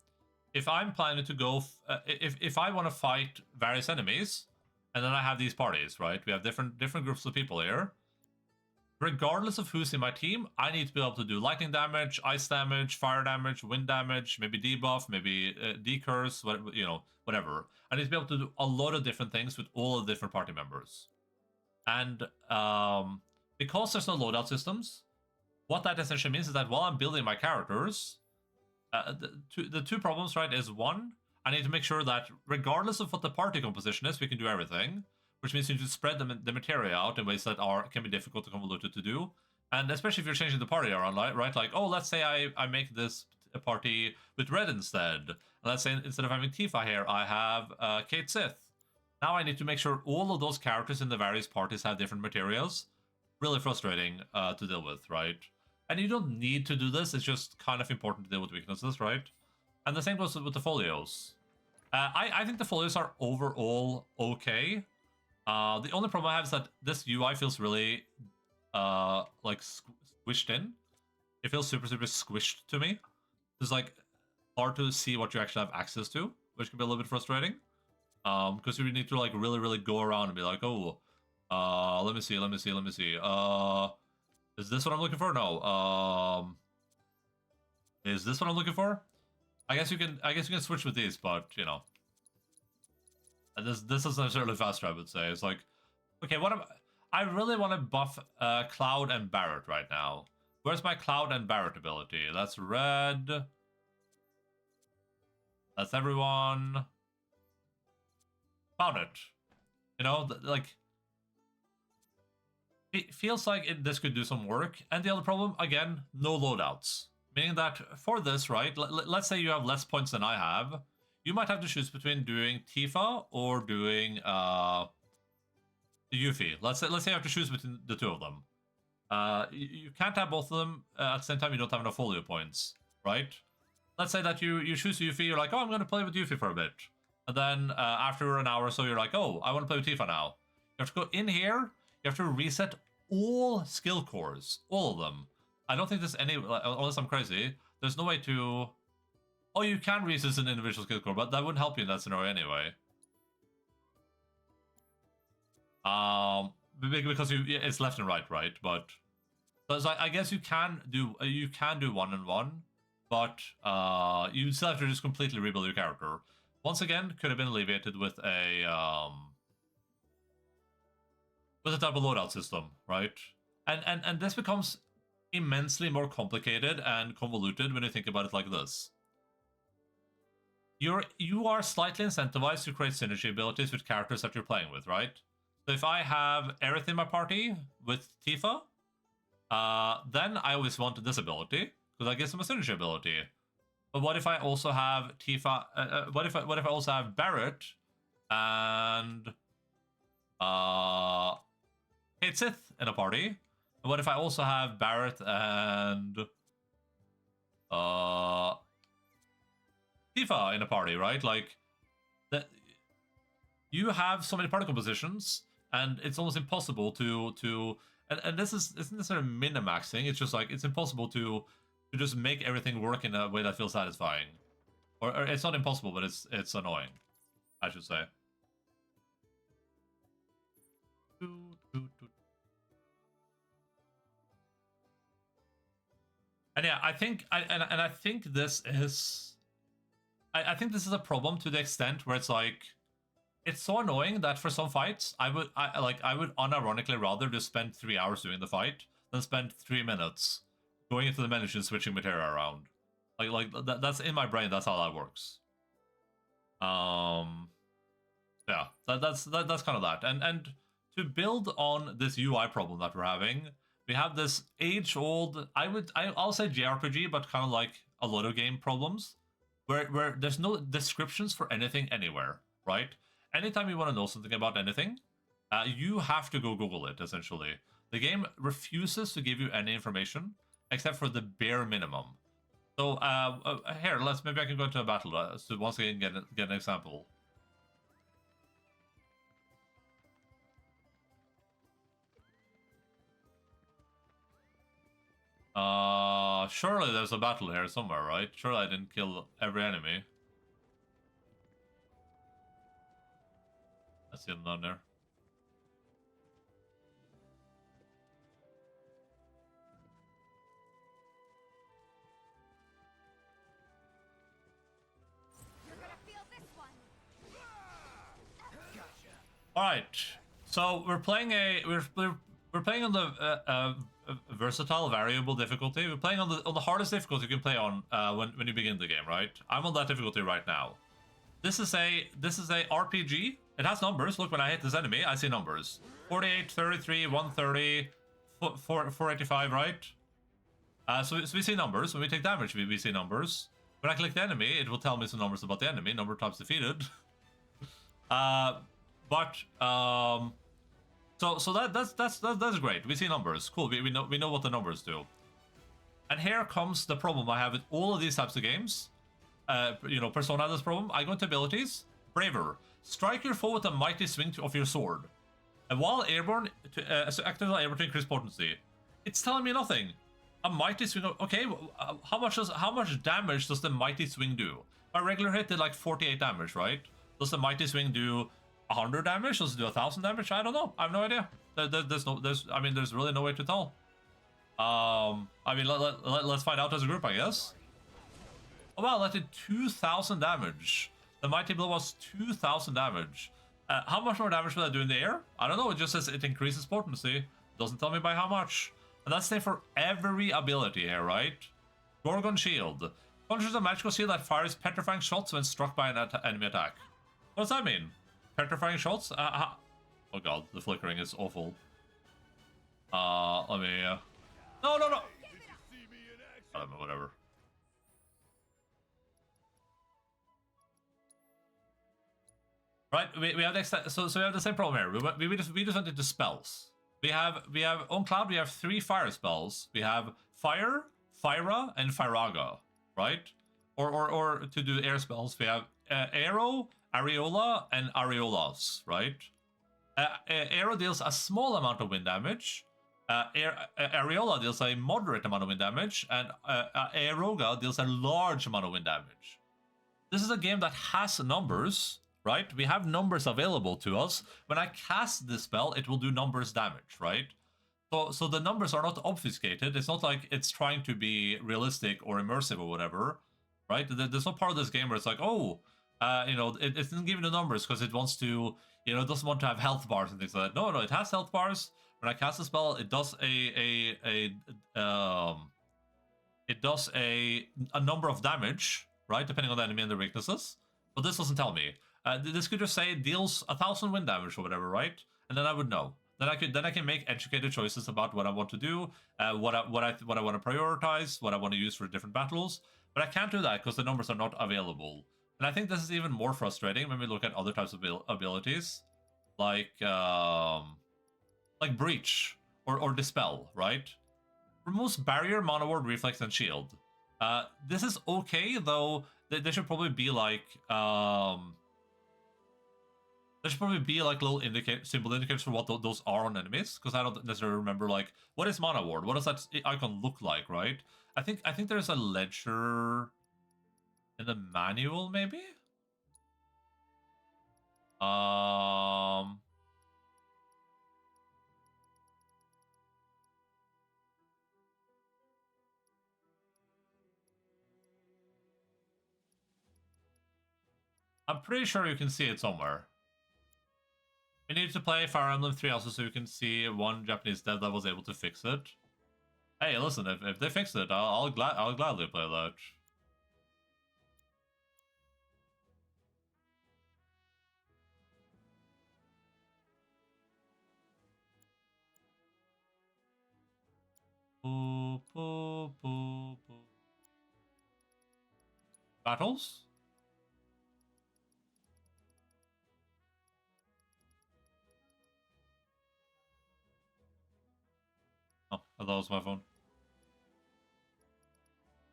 if I'm planning to go, if I want to fight various enemies, and then I have these parties, right? We have different groups of people here. Regardless of who's in my team, I need to be able to do lightning damage, ice damage, fire damage, wind damage, maybe debuff, maybe decurse, whatever. I need to be able to do a lot of different things with all the different party members. And because there's no loadout systems, what that essentially means is that while I'm building my characters, the two problems, right, is one, I need to make sure that regardless of what the party composition is, we can do everything. Which means you need to spread the materia out in ways that can be difficult to convoluted to do. And especially if you're changing the party around, right? Like, oh, let's say I make this a party with red instead. And let's say instead of having Tifa here, I have Kate Sith. Now I need to make sure all of those characters in the various parties have different materials. Really frustrating to deal with, right? And you don't need to do this, it's just kind of important to deal with weaknesses, right? And the same goes with the folios. I think the folios are overall okay. The only problem I have is that this UI feels really, like, squished in. It feels super, super squished to me. It's, like, hard to see what you actually have access to, which can be a little bit frustrating. Because you need to, like, really, really go around and be like, oh, let me see. Is this what I'm looking for? No. Is this what I'm looking for? I guess you can switch with these, but, you know. And this isn't necessarily faster, I would say. It's like, okay, I really want to buff Cloud and Barret right now. Where's my Cloud and Barret ability? That's red. That's everyone. Found it. You know, like, it feels like this could do some work. And the other problem, again, no loadouts. Meaning that for this, right, let's say you have less points than I have. You might have to choose between doing Tifa or doing Yuffie. Let's say you have to choose between the two of them. You can't have both of them at the same time. You don't have enough folio points, right? Let's say that you choose Yuffie. You're like, oh, I'm going to play with Yuffie for a bit. And then after an hour or so, you're like, oh, I want to play with Tifa now. You have to go in here. You have to reset all skill cores, all of them. I don't think there's any, unless I'm crazy, there's no way to... Oh, you can resist an individual skill score, but that wouldn't help you in that scenario anyway. Because it's left and right, right? But so I guess you can do 1-on-1, but you still have to just completely rebuild your character. Once again, could have been alleviated with a type of loadout system, right? And this becomes immensely more complicated and convoluted when you think about it like this. You are slightly incentivized to create synergy abilities with characters that you're playing with, right? So if I have Aerith in my party with Tifa, then I always want this ability because that gives them a synergy ability. But what if I also have Tifa? What if I also have Barret and Kate Sith in a party? And what if I also have Barret and Tifa in a party, right? Like that, you have so many party compositions, and it's almost impossible to and this isn't necessarily min-maxing. It's just like it's impossible to just make everything work in a way that feels satisfying. Or it's not impossible, but it's annoying, I should say. And yeah, I think I think this is I think this is a problem to the extent where it's like it's so annoying that for some fights I would unironically rather just spend 3 hours doing the fight than spend 3 minutes going into the menus and switching materia around. That's in my brain. That's how that works. Yeah, that's kind of that. And to build on this UI problem that we're having, we have this age-old, I'll say JRPG, but kind of like a lot of game problems, where there's no descriptions for anything anywhere, right? Anytime you want to know something about anything, you have to go Google it, essentially. The game refuses to give you any information except for the bare minimum. So here, maybe I can go into a battle to once again get an example. Surely there's a battle here somewhere, right? Surely I didn't kill every enemy. I see them down there. All right, so we're playing we're playing on the versatile variable difficulty. We're playing on the hardest difficulty you can play on when you begin the game, right? I'm on that difficulty right now. This is a RPG. It has numbers. Look, when I hit this enemy, I see numbers. 48, 33, 130, 485, right? So we see numbers. When we take damage, we see numbers. When I click the enemy, it will tell me some numbers about the enemy, number of times defeated. So that's great. We see numbers. Cool. We know what the numbers do. And here comes the problem I have with all of these types of games. Persona has this problem. I go into abilities. Braver. Strike your foe with a mighty swing of your sword. And while airborne, active while airborne to increase potency. It's telling me nothing. A mighty swing. Okay, how much damage does the mighty swing do? My regular hit did like 48 damage, right? Does the mighty swing do 100 damage? Does it do 1,000 damage? I don't know. I have no idea. There's really no way to tell. Let's find out as a group, I guess. Oh wow, that did 2,000 damage. The mighty blow was 2,000 damage. How much more damage will I do in the air? I don't know. It just says it increases potency. Doesn't tell me by how much. And that's the same for every ability here, right? Gorgon Shield. Conjures a magical shield that fires petrifying shots when struck by an enemy attack. What does that mean? Petrifying shots? Oh god, the flickering is awful. Let me... No! Whatever. Right, we have the so we have the same problem here. We just went into spells. We have on Cloud. We have 3 fire spells. We have Fire, Fyra, and Fyraga, right? Or to do air spells, we have Aero, Areola, and Areolas, right? Aero deals a small amount of wind damage. Areola deals a moderate amount of wind damage, and Aeroga deals a large amount of wind damage. This is a game that has numbers, right? We have numbers available to us. When I cast this spell, it will do numbers damage, right? So the numbers are not obfuscated. It's not like it's trying to be realistic or immersive or whatever, right? There's no part of this game where it's like, oh, it doesn't give you the numbers because it wants to, it doesn't want to have health bars and things like that. No, it has health bars. When I cast a spell, it does a number of damage, right, depending on the enemy and their weaknesses. But this doesn't tell me. This could just say deals 1,000 wind damage or whatever, right? And then I would know. Then I can make educated choices about what I want to do, what I want to prioritize, what I want to use for different battles. But I can't do that because the numbers are not available. And I think this is even more frustrating when we look at other types of abilities, like Breach or Dispel, right? Removes Barrier, Mana Ward, Reflex, and Shield. This is okay, though. They should probably be like there should probably be like little symbol indicators for what those are on enemies, because I don't necessarily remember like what is Mana Ward, what does that icon look like, right? I think there's a ledger in the manual, maybe. I'm pretty sure you can see it somewhere. You need to play Fire Emblem 3 also so you can see one Japanese dev that was able to fix it. Hey, listen, if they fix it, I'll gladly play that. Battles? Oh, that was my phone.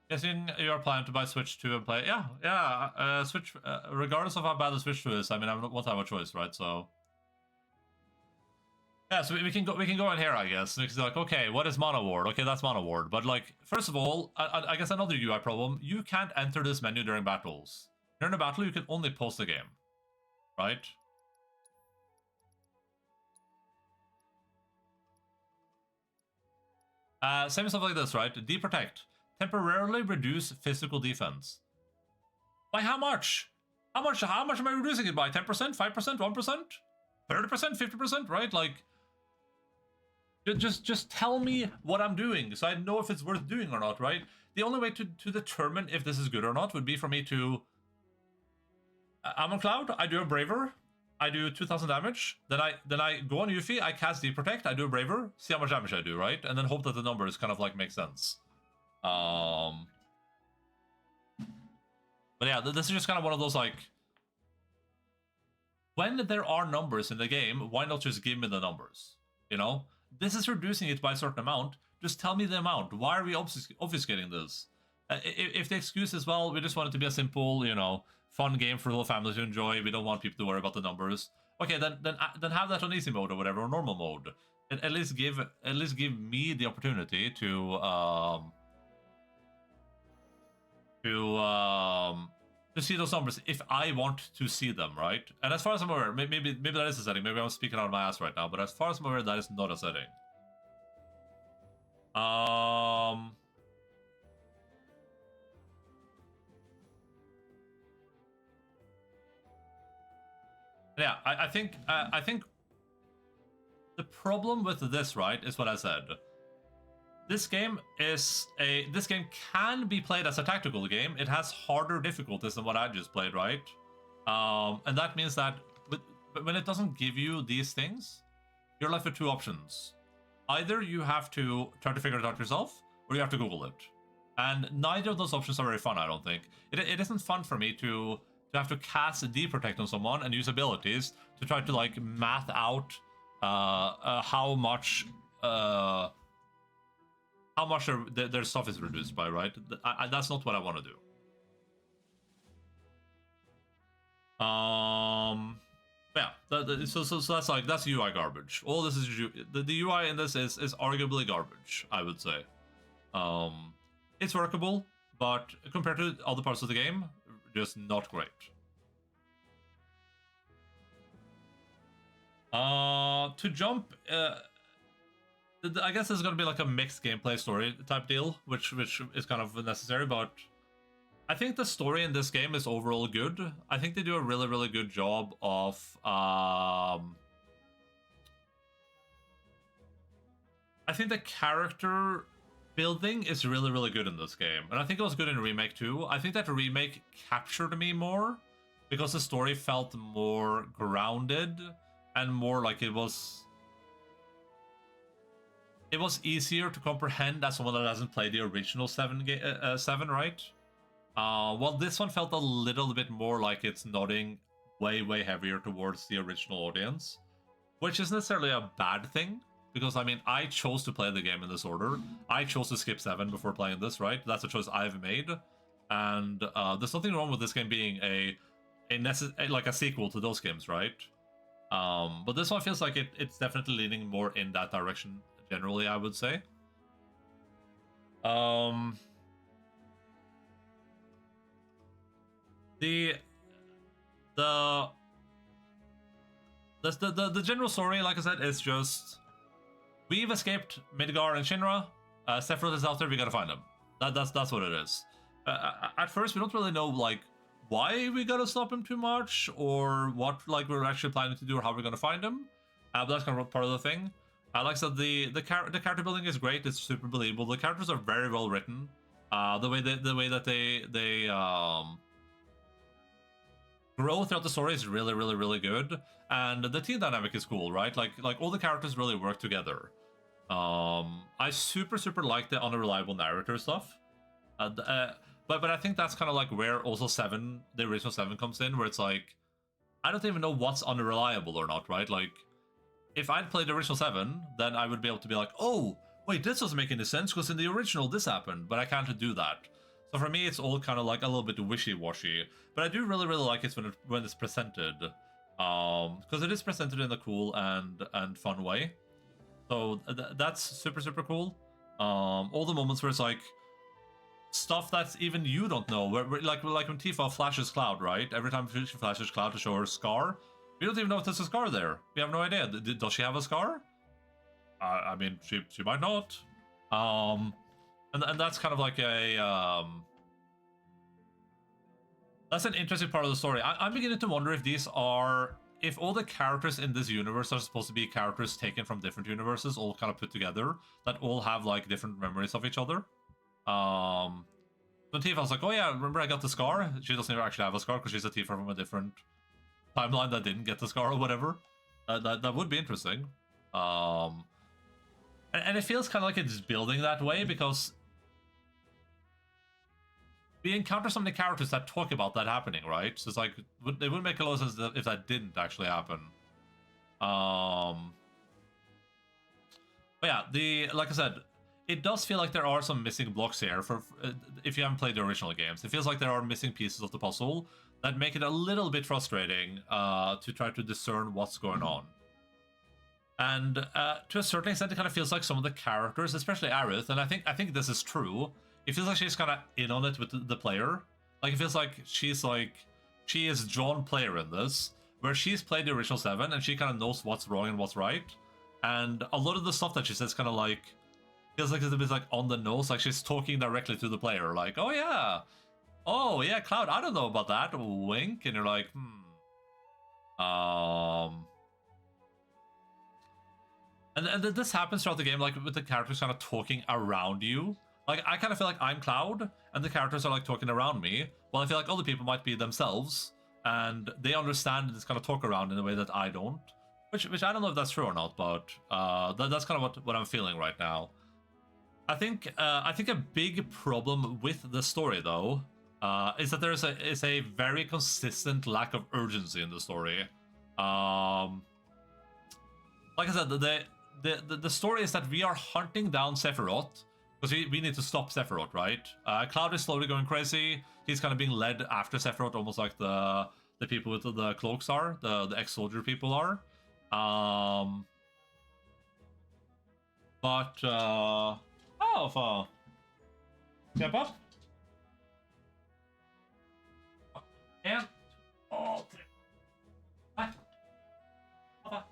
Guessing you are planning to buy Switch 2 and play. Yeah. Switch. Regardless of how bad the Switch 2 is, I mean, I won't have a choice, right? So. Yeah, so we can go in here, I guess. It's like, okay, what is Mana Ward? Okay, that's Mana Ward. But like, first of all, I guess another UI problem. You can't enter this menu during battles. During a battle, you can only pause the game, right? Same stuff like this, right? Deprotect. Temporarily reduce physical defense. By how much? How much am I reducing it by? 10%? 5%? 1%? 30%? 50%? Right? Like, just tell me what I'm doing so I know if it's worth doing or not, right? The only way to determine if this is good or not would be for me to... I'm on Cloud, I do a Braver, I do 2,000 damage, then I go on Yuffie, I cast Deprotect, I do a Braver, see how much damage I do, right? And then hope that the numbers kind of like make sense. But yeah, this is just kind of one of those like... When there are numbers in the game, why not just give me the numbers? You know? This is reducing it by a certain amount. Just tell me the amount. Why are we obfuscating this? If the excuse is, well, we just want it to be a simple, fun game for the whole family to enjoy. We don't want people to worry about the numbers. Okay, then have that on easy mode or whatever, or normal mode. At least give me the opportunity to see those numbers if I want to see them, right? And as far as I'm aware, maybe that is a setting. Maybe I'm speaking out of my ass right now, but as far as I'm aware, that is not a setting. Yeah, I think the problem with this, right, is what I said. This game can be played as a tactical game. It has harder difficulties than what I just played, right? And that means that when it doesn't give you these things, you're left with two options. Either you have to try to figure it out yourself, or you have to Google it. And neither of those options are very fun, I don't think. It isn't fun for me to have to cast a Deprotect on someone and use abilities to try to like math out how much their stuff is reduced by, right? That's not what I want to do. Yeah, so that's like that's UI garbage. All this is the UI in this is arguably garbage, I would say. It's workable, but compared to other parts of the game, just not great. To jump, I guess there's gonna be like a mixed gameplay story type deal, which is kind of necessary, but I think the story in this game is overall good. I think they do a really good job of I think the character building is really good in this game, and I think it was good in Remake too. I think that Remake captured me more because the story felt more grounded and more like it was easier to comprehend as someone that hasn't played the original 7, right? Well, this one felt a little bit more like it's nodding way heavier towards the original audience, which isn't necessarily a bad thing, because, I mean, I chose to play the game in this order. I chose to skip 7 before playing this, right? That's a choice I've made, and there's nothing wrong with this game being like a sequel to those games, right? But this one feels like it's definitely leaning more in that direction generally, I would say. The general story, like I said, is just we've escaped Midgar and Shinra. Sephiroth is out there. We gotta find him. That's what it is. At first, we don't really know like why we gotta stop him too much, or what like we're actually planning to do, or how we're gonna find him. But that's kind of part of the thing. Like I said, the character building is great. It's super believable. The characters are very well written. The way that they grow throughout the story is really good, and the team dynamic is cool, right? Like all the characters really work together. I super like the unreliable narrator stuff, but I think that's kind of like where also 7, the original 7, comes in, where it's like I don't even know what's unreliable or not, right? Like if I'd played the original 7, then I would be able to be like, oh wait, this doesn't make any sense because in the original this happened, but I can't do that. So for me, it's all kind of like a little bit wishy-washy, but I do really like it when it's presented, because it is presented in a cool and fun way. So that's super cool. All the moments where it's like stuff that's even you don't know, where like when Tifa flashes Cloud, right? Every time she flashes Cloud to show her scar, we don't even know if there's a scar there. We have no idea. Does she have a scar? I mean, she might not. And that's kind of like a that's an interesting part of the story. I'm beginning to wonder if if all the characters in this universe are supposed to be characters taken from different universes, all kind of put together, that all have like different memories of each other. When Tifa's like, oh yeah, remember I got the scar? She doesn't actually have a scar because she's a Tifa from a different timeline that didn't get the scar or whatever. That would be interesting. And it feels kind of like it's building that way because we encounter so many characters that talk about that happening, right? So it's like, it wouldn't make a lot of sense if that didn't actually happen. But yeah, like I said, it does feel like there are some missing blocks here for if you haven't played the original games. It feels like there are missing pieces of the puzzle that make it a little bit frustrating to try to discern what's going on. And to a certain extent, it kind of feels like some of the characters, especially Aerith, and I think this is true, it feels like she's kind of in on it with the player. Like, it feels like she is John player in this, where she's played the original 7, and she kind of knows what's wrong and what's right. And a lot of the stuff that she says kind of like, feels like it's a bit like on the nose, like she's talking directly to the player, like, oh yeah, Cloud, I don't know about that, wink, and you're like, And this happens throughout the game, like with the characters kind of talking around you. Like, I kind of feel like I'm Cloud, and the characters are like talking around me, while I feel like other people might be themselves, and they understand this kind of talk around in a way that I don't. Which I don't know if that's true or not, but that's kind of what I'm feeling right now. I think a big problem with the story, though, is that there is a very consistent lack of urgency in the story. Like I said, the story is that we are hunting down Sephiroth because we need to stop Sephiroth, right? Cloud is slowly going crazy. He's kind of being led after Sephiroth, almost like the the people with the cloaks are, the ex-soldier people are. Step up. And oh, back. Up.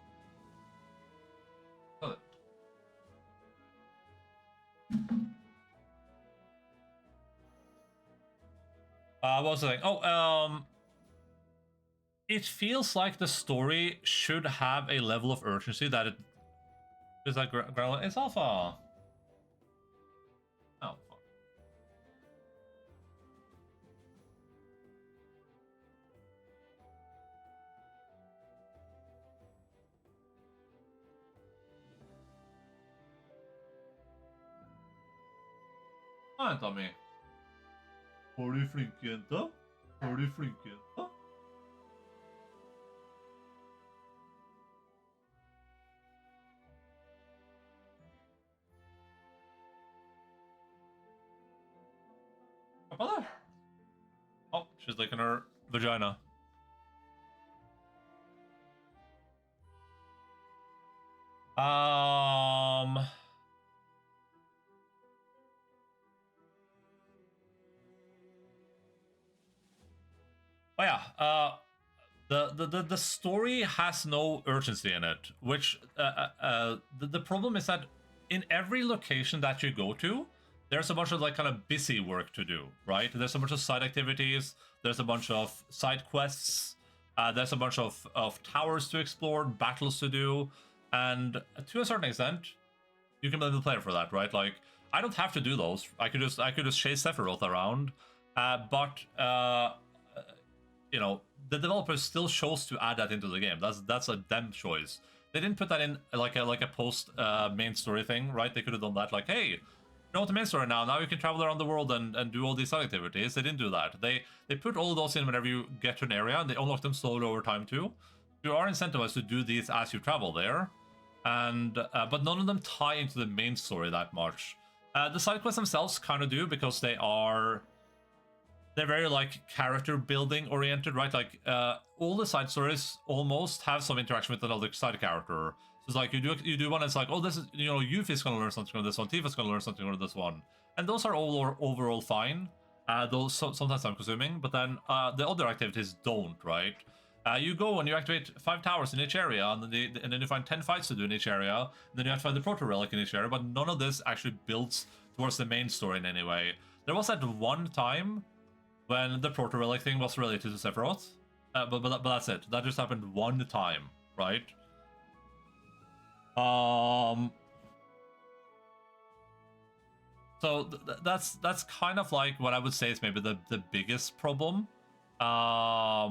Good. What was I saying? Oh, it feels like the story should have a level of urgency that it is like it's alpha. Oh, fuck. Vänta mig. Har du flinkjenta? Har du flinkjenta? Mother. Oh, she's licking her vagina. Oh yeah, the story has no urgency in it, which the problem is that in every location that you go to, there's a bunch of like kind of busy work to do, right? There's a bunch of side activities, there's a bunch of side quests, there's a bunch of towers to explore, battles to do, and to a certain extent, you can blame the player for that, right? Like, I don't have to do those. I could just chase Sephiroth around, but you know, the developers still chose to add that into the game. That's a them choice. They didn't put that in like a post main story thing, right? They could have done that, like, hey, you know what the main story now you can travel around the world and do all these side activities. They didn't do that. They put all of those in whenever you get to an area, and they unlock them slowly over time too. You are incentivized to do these as you travel there, and but none of them tie into the main story that much. The side quests themselves kind of do, because they're very like character building oriented, right? Like all the side stories almost have some interaction with another side character. So it's like you do one, it's like, oh, this is, you know, Yuffie is gonna learn something from this one, Tifa's gonna learn something from this one, and those are all overall fine. Those sometimes time consuming, but then the other activities don't, right? You go and you activate 5 towers in each area, and then you find 10 fights to do in each area, and then you have to find the proto relic in each area, but none of this actually builds towards the main story in any way. There was that one time when the proto relic thing was related to Sephiroth, but that's it. That just happened one time, right? So that's kind of like what I would say is maybe the biggest problem. I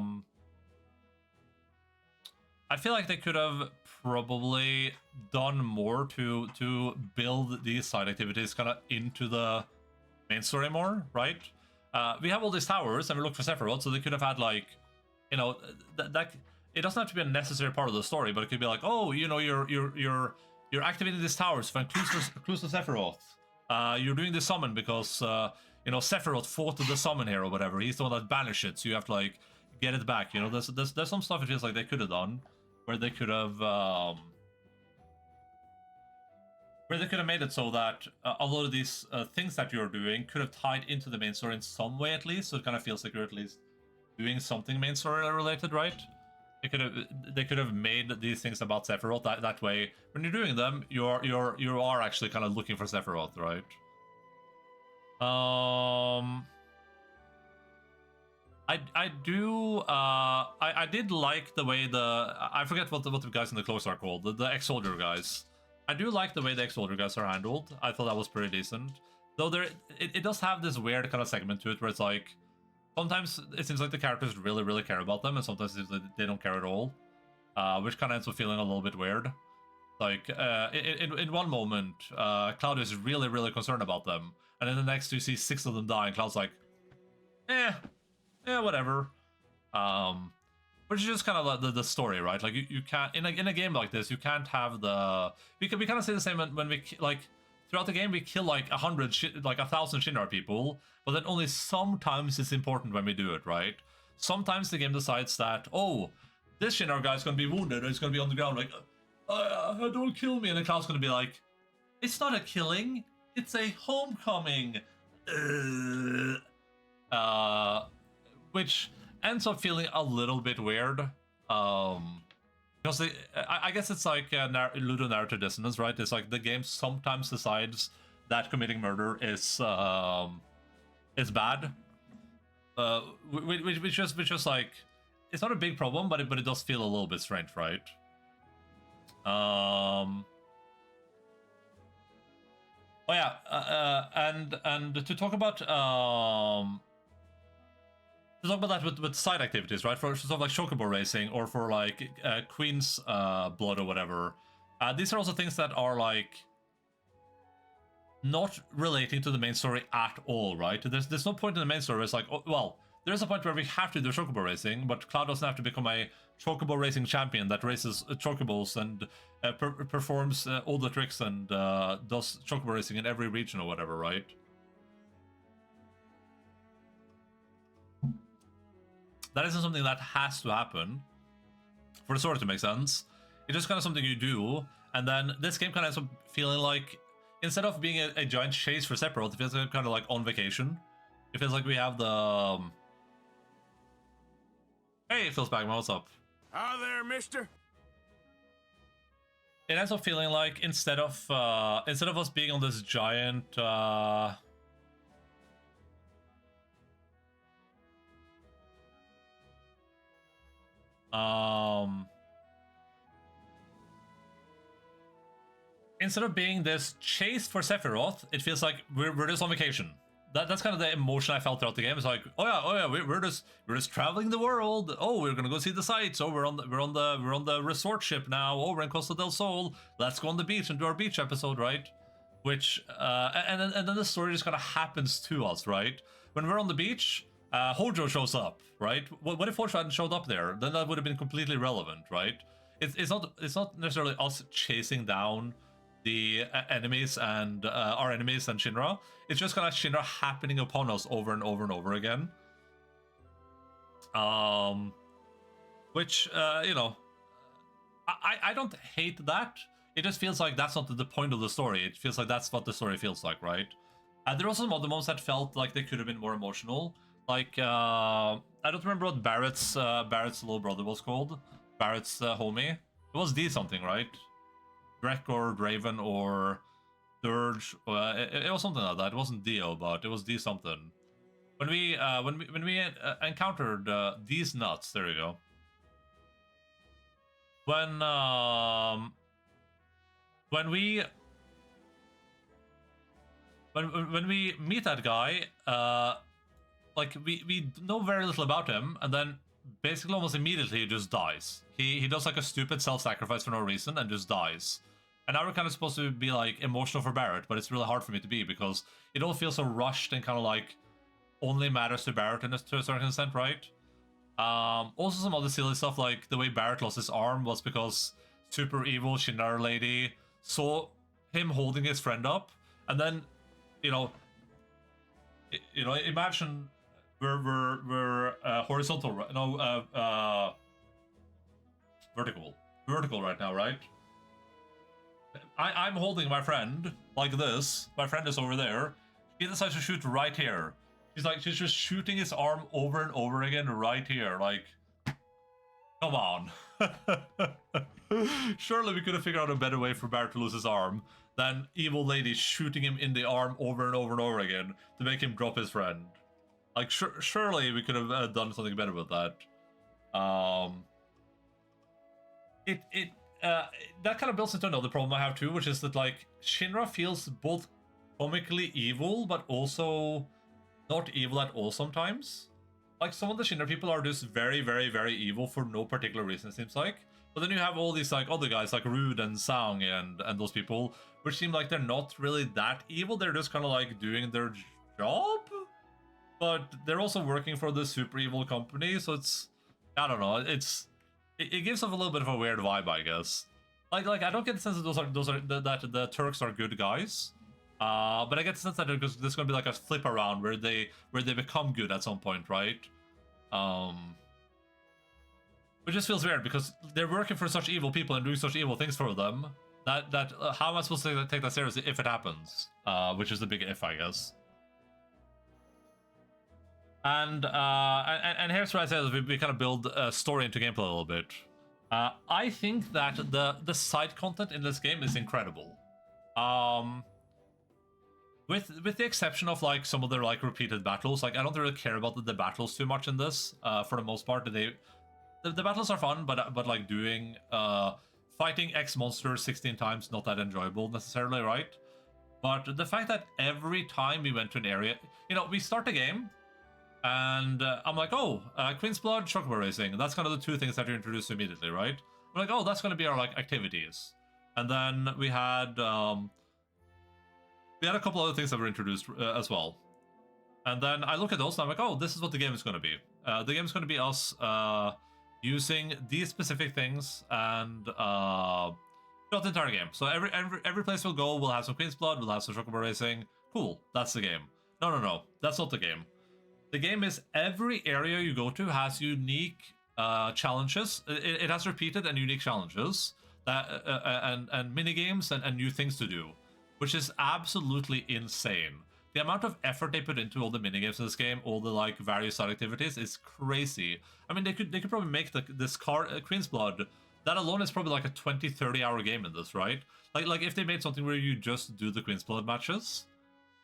feel like they could have probably done more to build these side activities kind of into the main story more, right? We have all these towers and we look for Sephiroth, so they could have had, like, you know, that it doesn't have to be a necessary part of the story, but it could be like, oh, you know, you're activating these towers to find clues to Sephiroth. You're doing this summon because you know, Sephiroth fought the summon here or whatever. He's the one that banished it, so you have to like get it back. You know, there's some stuff it feels like they could have done, where they could have made it so that a lot of these things that you're doing could have tied into the main story in some way at least, so it kind of feels like you're at least doing something main story related, right? They could have made these things about Sephiroth that way. When you're doing them, you are actually kind of looking for Sephiroth, right? I did like the way I forget what the guys in the clothes are called, the ex-soldier guys. I do like the way the ex-soldier guys are handled. I thought that was pretty decent. Though it does have this weird kind of segment to it where it's like, sometimes it seems like the characters really care about them, and sometimes it seems like they don't care at all, which kind of ends up feeling a little bit weird. Like, in one moment, Cloud is really concerned about them, and then the next you see 6 of them die, and Cloud's like, whatever. Which is just kind of like the story, right? Like, you can't, in a game like this, you can't have we kind of say the same when we, like, throughout the game we kill like 1,000 Shinra people, but then only sometimes it's important when we do it, right? sometimes the game decides that, oh, this Shinra guy's gonna be wounded, or he's gonna be on the ground like, don't kill me, and then Cloud's gonna be like, it's not a killing, it's a homecoming. Which ends up feeling a little bit weird. Because I guess it's like ludonarrative dissonance, right? It's like the game sometimes decides that committing murder is bad. Which just like, it's not a big problem, but it does feel a little bit strange, right? Oh yeah, and to talk about that with side activities, right? For sort of like chocobo racing, or for like Queen's blood or whatever. These are also things that are like not relating to the main story at all, right? There's no point in the main story. It's like, oh, well, there's a point where we have to do chocobo racing, but Cloud doesn't have to become a chocobo racing champion that races chocobos and performs all the tricks and does chocobo racing in every region or whatever, right? That isn't something that has to happen for the story to make sense. It's just kind of something you do, and then this game kind of ends up feeling like, instead of being a giant chase for Sephiroth, it feels kind of like on vacation. It feels like we have the... Hey, Phil Spagman, what's up? Hi there, mister. It ends up feeling like, instead of us being on this giant instead of being this chase for Sephiroth, it feels like we're just on vacation. That's kind of the emotion I felt throughout the game. It's like, oh yeah, we're just traveling the world. Oh, we're gonna go see the sights. Oh, we're on the resort ship now. Oh, we're in Costa del Sol. Let's go on the beach and do our beach episode, right? Which and then the story just kind of happens to us, right? When we're on the beach, Hojo shows up, right? What if Hojo hadn't showed up there? Then that would have been completely irrelevant, right? It's not necessarily us chasing down the enemies and our enemies and Shinra. It's just kind of Shinra happening upon us over and over and over again. Which you know, I don't hate that. It just feels like that's not the point of the story. It feels like that's what the story feels like, right? And there are some other moments that felt like they could have been more emotional. Like I don't remember what Barrett's little brother was called. Barrett's homie. It was D something, right? Drek or Draven or Dirge. It was something like that. It wasn't Dio, but it was D something. When we encountered these nuts, there you go. When we meet that guy, like we know very little about him, and then basically almost immediately he just dies. He does like a stupid self-sacrifice for no reason and just dies. And now we're kind of supposed to be like emotional for Barrett, but it's really hard for me to be because it all feels so rushed and kind of like only matters to Barrett to a certain extent, right? Also some other silly stuff, like the way Barrett lost his arm was because super evil Shinra lady saw him holding his friend up, and then imagine we're horizontal, no, vertical right now, right? I'm holding my friend like this. My friend is over there. He decides to shoot right here. She's just shooting his arm over and over again right here. Like, come on. Surely we could have figured out a better way for Barrett to lose his arm than evil lady shooting him in the arm over and over and over again to make him drop his friend. Like, surely we could have done something better with that. That kind of builds into another problem I have too, which is that like Shinra feels both comically evil but also not evil at all sometimes. Like some of the Shinra people are just very, very, very evil for no particular reason, it seems like. But then you have all these like other guys like Rude and Sang and those people, which seem like they're not really that evil. They're just kind of like doing their job, but they're also working for the super evil company. So it's, I don't know. It gives off a little bit of a weird vibe, I guess. Like I don't get the sense that that the Turks are good guys. But I get the sense that there's going to be like a flip around where they become good at some point, right? Which just feels weird because they're working for such evil people and doing such evil things for them. That how am I supposed to take that seriously if it happens? Which is the big if, I guess. And here's where I say we kind of build story into gameplay a little bit. I think that the side content in this game is incredible. With the exception of like some of the like repeated battles, like I don't really care about the battles too much in this. For the most part, the battles are fun, but like doing fighting X monsters 16 times not that enjoyable necessarily, right? But the fact that every time we went to an area, you know, we start the game. And I'm like, oh, Queen's Blood, Chocobo Racing. That's kind of the two things that you're introduced to immediately, right? We're like, oh, that's going to be our like activities. And then we had a couple other things that were introduced as well. And then I look at those and I'm like, oh, this is what the game is going to be. The game is going to be us using these specific things and throughout the entire game. So every place we'll go, we'll have some Queen's Blood, we'll have some Chocobo Racing. Cool, that's the game. No, that's not the game. The game is every area you go to has unique challenges. It has repeated and unique challenges that and mini games and new things to do, which is absolutely insane. The amount of effort they put into all the mini games in this game, all the like various side activities, is crazy. I mean, they could probably make this Queen's Blood. That alone is probably like a 20-30 hour game in this, right? Like if they made something where you just do the Queen's Blood matches.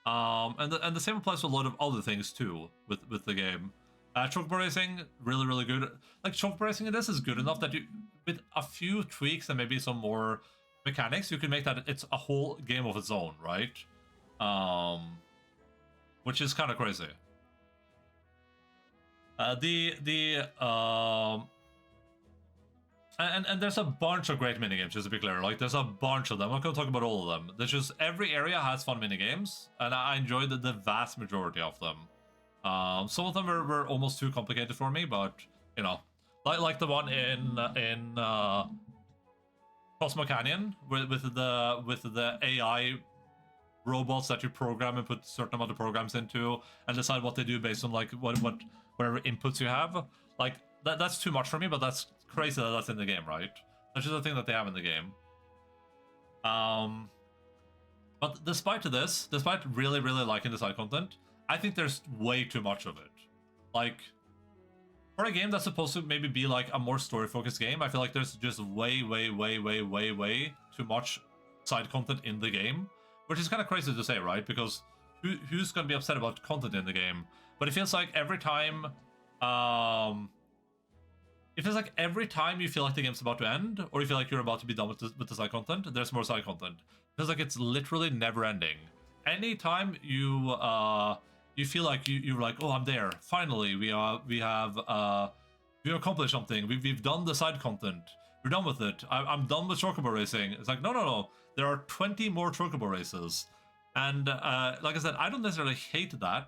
And the same applies to a lot of other things too with the game. Chocobo Racing, really good. Like Chocobo Racing in this is good enough that you, with a few tweaks and maybe some more mechanics, you can make that it's a whole game of its own, right? Which is kind of crazy. And there's a bunch of great minigames, just to be clear. Like, there's a bunch of them. I'm not going to talk about all of them. There's just, every area has fun minigames, and I enjoyed the vast majority of them. Some of them were almost too complicated for me, but, you know, like the one in Cosmo Canyon, with the AI robots that you program and put a certain amount of programs into, and decide what they do based on, like, whatever inputs you have. Like, that's too much for me, but that's crazy that that's in the game, right? That's just a thing that they have in the game. But despite really liking the side content, I think there's way too much of it. Like, for a game that's supposed to maybe be like a more story-focused game, I feel like there's just way too much side content in the game, which is kind of crazy to say, right? Because who's gonna be upset about content in the game? But it feels like every time you feel like the game's about to end, or you feel like you're about to be done with the side content, there's more side content. It feels like it's literally never ending. Anytime you feel like you're like, oh, I'm there. Finally, we accomplished something. We've done the side content. We're done with it. I'm done with Chocobo Racing. It's like, no. There are 20 more Chocobo races. And like I said, I don't necessarily hate that.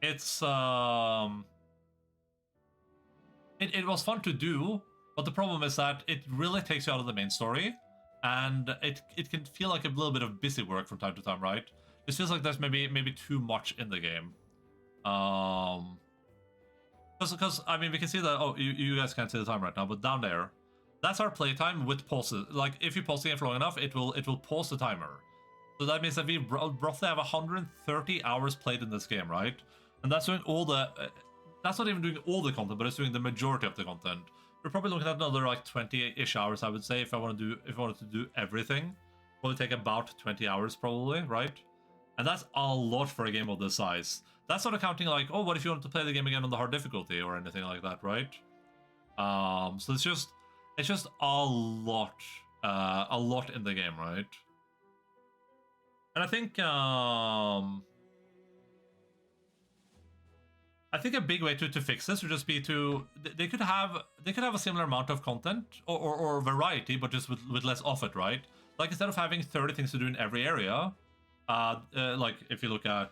It was fun to do, but the problem is that it really takes you out of the main story, and it can feel like a little bit of busy work from time to time, right? It feels like there's maybe too much in the game. Because I mean, we can see that. Oh, you guys can't see the time right now, but down there, that's our playtime with pauses. Like, if you pause the game for long enough, it will pause the timer. So that means that we roughly have 130 hours played in this game, right? And that's doing all the. That's not even doing all the content, but it's doing the majority of the content. We're probably looking at another like 20-ish hours, I would say, if I wanted to do everything. Probably take about 20 hours, probably, right? And that's a lot for a game of this size. That's not accounting like, oh, what if you want to play the game again on the hard difficulty or anything like that, right? So it's just a lot in the game, right? And I think a big way to fix this would just be they could have a similar amount of content or variety, but just with less of it, right? Like, instead of having 30 things to do in every area, like if you look at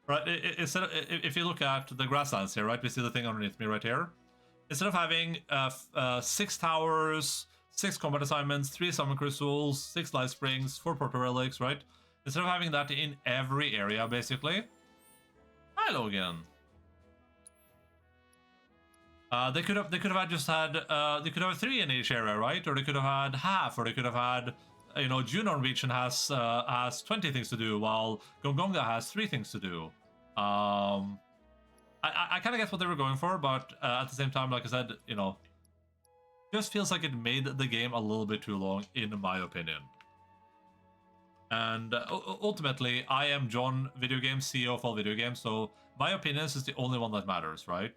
right, instead of, if you look at the grasslands here, right, we see the thing underneath me right here. instead of having 6 towers, 6 combat assignments, 3 summon crystals, 6 life springs, 4 proto relics, right? Instead of having that in every area, basically. Hi, Logan. They could have just had they could have 3 in each area, right? Or they could have had half, or they could have had, you know, Junon region has 20 things to do, while Gongonga has 3 things to do. I kind of guess what they were going for, but at the same time, like I said, you know, just feels like it made the game a little bit too long, in my opinion. And ultimately, I am John Video Games, CEO of all video games, so my opinion is the only one that matters, right?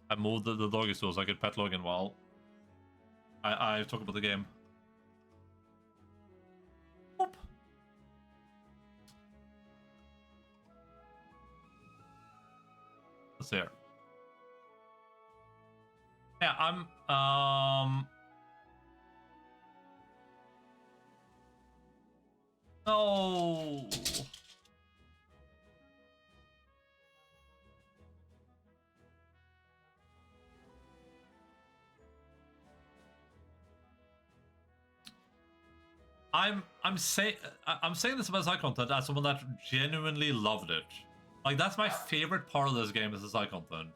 I moved the doggy stool so I could pet Logan while I talk about the game. Oop. What's there? Yeah, I'm no. I'm saying this about side content as someone that genuinely loved it. Like, that's my favorite part of this game, is the side content.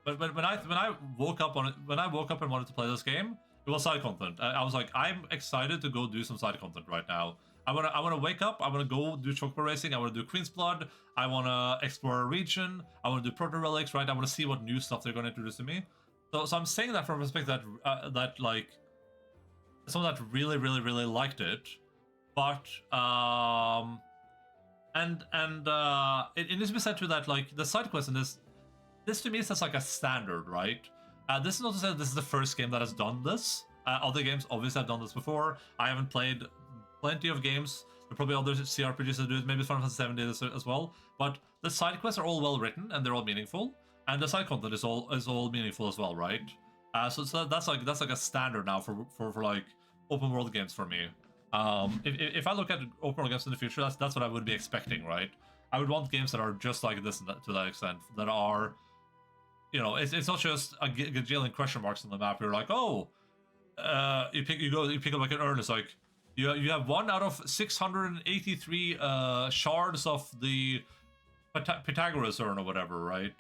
But when I woke up and wanted to play this game, it was side content. I was like, I'm excited to go do some side content right now. I wanna wake up. I wanna go do chocobo racing. I wanna do Queen's Blood. I wanna explore a region. I wanna do proto relics. Right. I wanna see what new stuff they're gonna introduce to me. So I'm saying that from a perspective that like someone that really liked it, but it needs to be said too that like the side quest in this to me is just like a standard, right? This is not to say that this is the first game that has done this. Other games obviously have done this before. I haven't played plenty of games. There are probably other CRPGs that do it. Maybe Final Fantasy VII did this as well. But the side quests are all well written and they're all meaningful, and the side content is all meaningful as well, right? So that's like a standard now for like open world games for me. If I look at open world games in the future, that's what I would be expecting, right? I would want games that are just like this to that extent, that are, you know, it's not just a gajillion question marks on the map. You're like, oh, you pick up like an urn. It's like you have 1 out of 683 shards of the Pythagoras urn or whatever, right?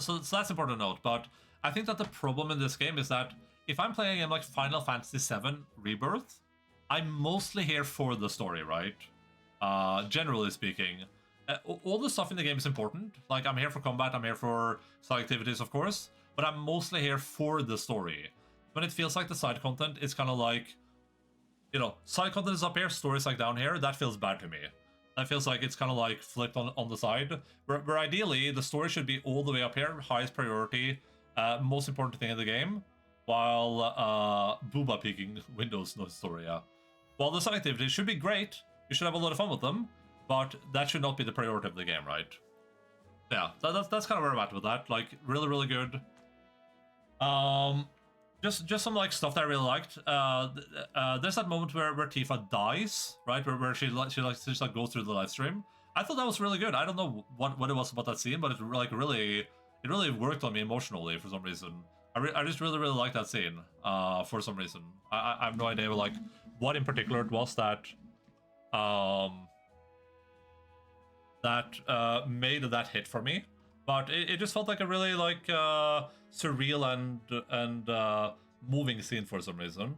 So that's important to note. But I think that the problem in this game is that if I'm playing a game like Final Fantasy VII Rebirth, I'm mostly here for the story, right? Generally speaking. All the stuff in the game is important. Like, I'm here for combat, I'm here for side activities, of course, but I'm mostly here for the story. When it feels like the side content, it's kind of like, you know, side content is up here, story is like down here. That feels bad to me. That feels like it's kind of like flipped on the side, where ideally the story should be all the way up here, highest priority, most important thing in the game, while booba peeking Windows no story, yeah. While the side activities should be great, you should have a lot of fun with them, but that should not be the priority of the game, right? Yeah, that's kind of where I'm at with that. Like, really good. Just some like stuff that I really liked. There's that moment where Tifa dies, right? Where she just goes through the live stream. I thought that was really good. I don't know what it was about that scene, but it really worked on me emotionally for some reason. I just really liked that scene. For some reason, I have no idea like what in particular it was that made that hit for me. But it just felt like a really like surreal and moving scene for some reason.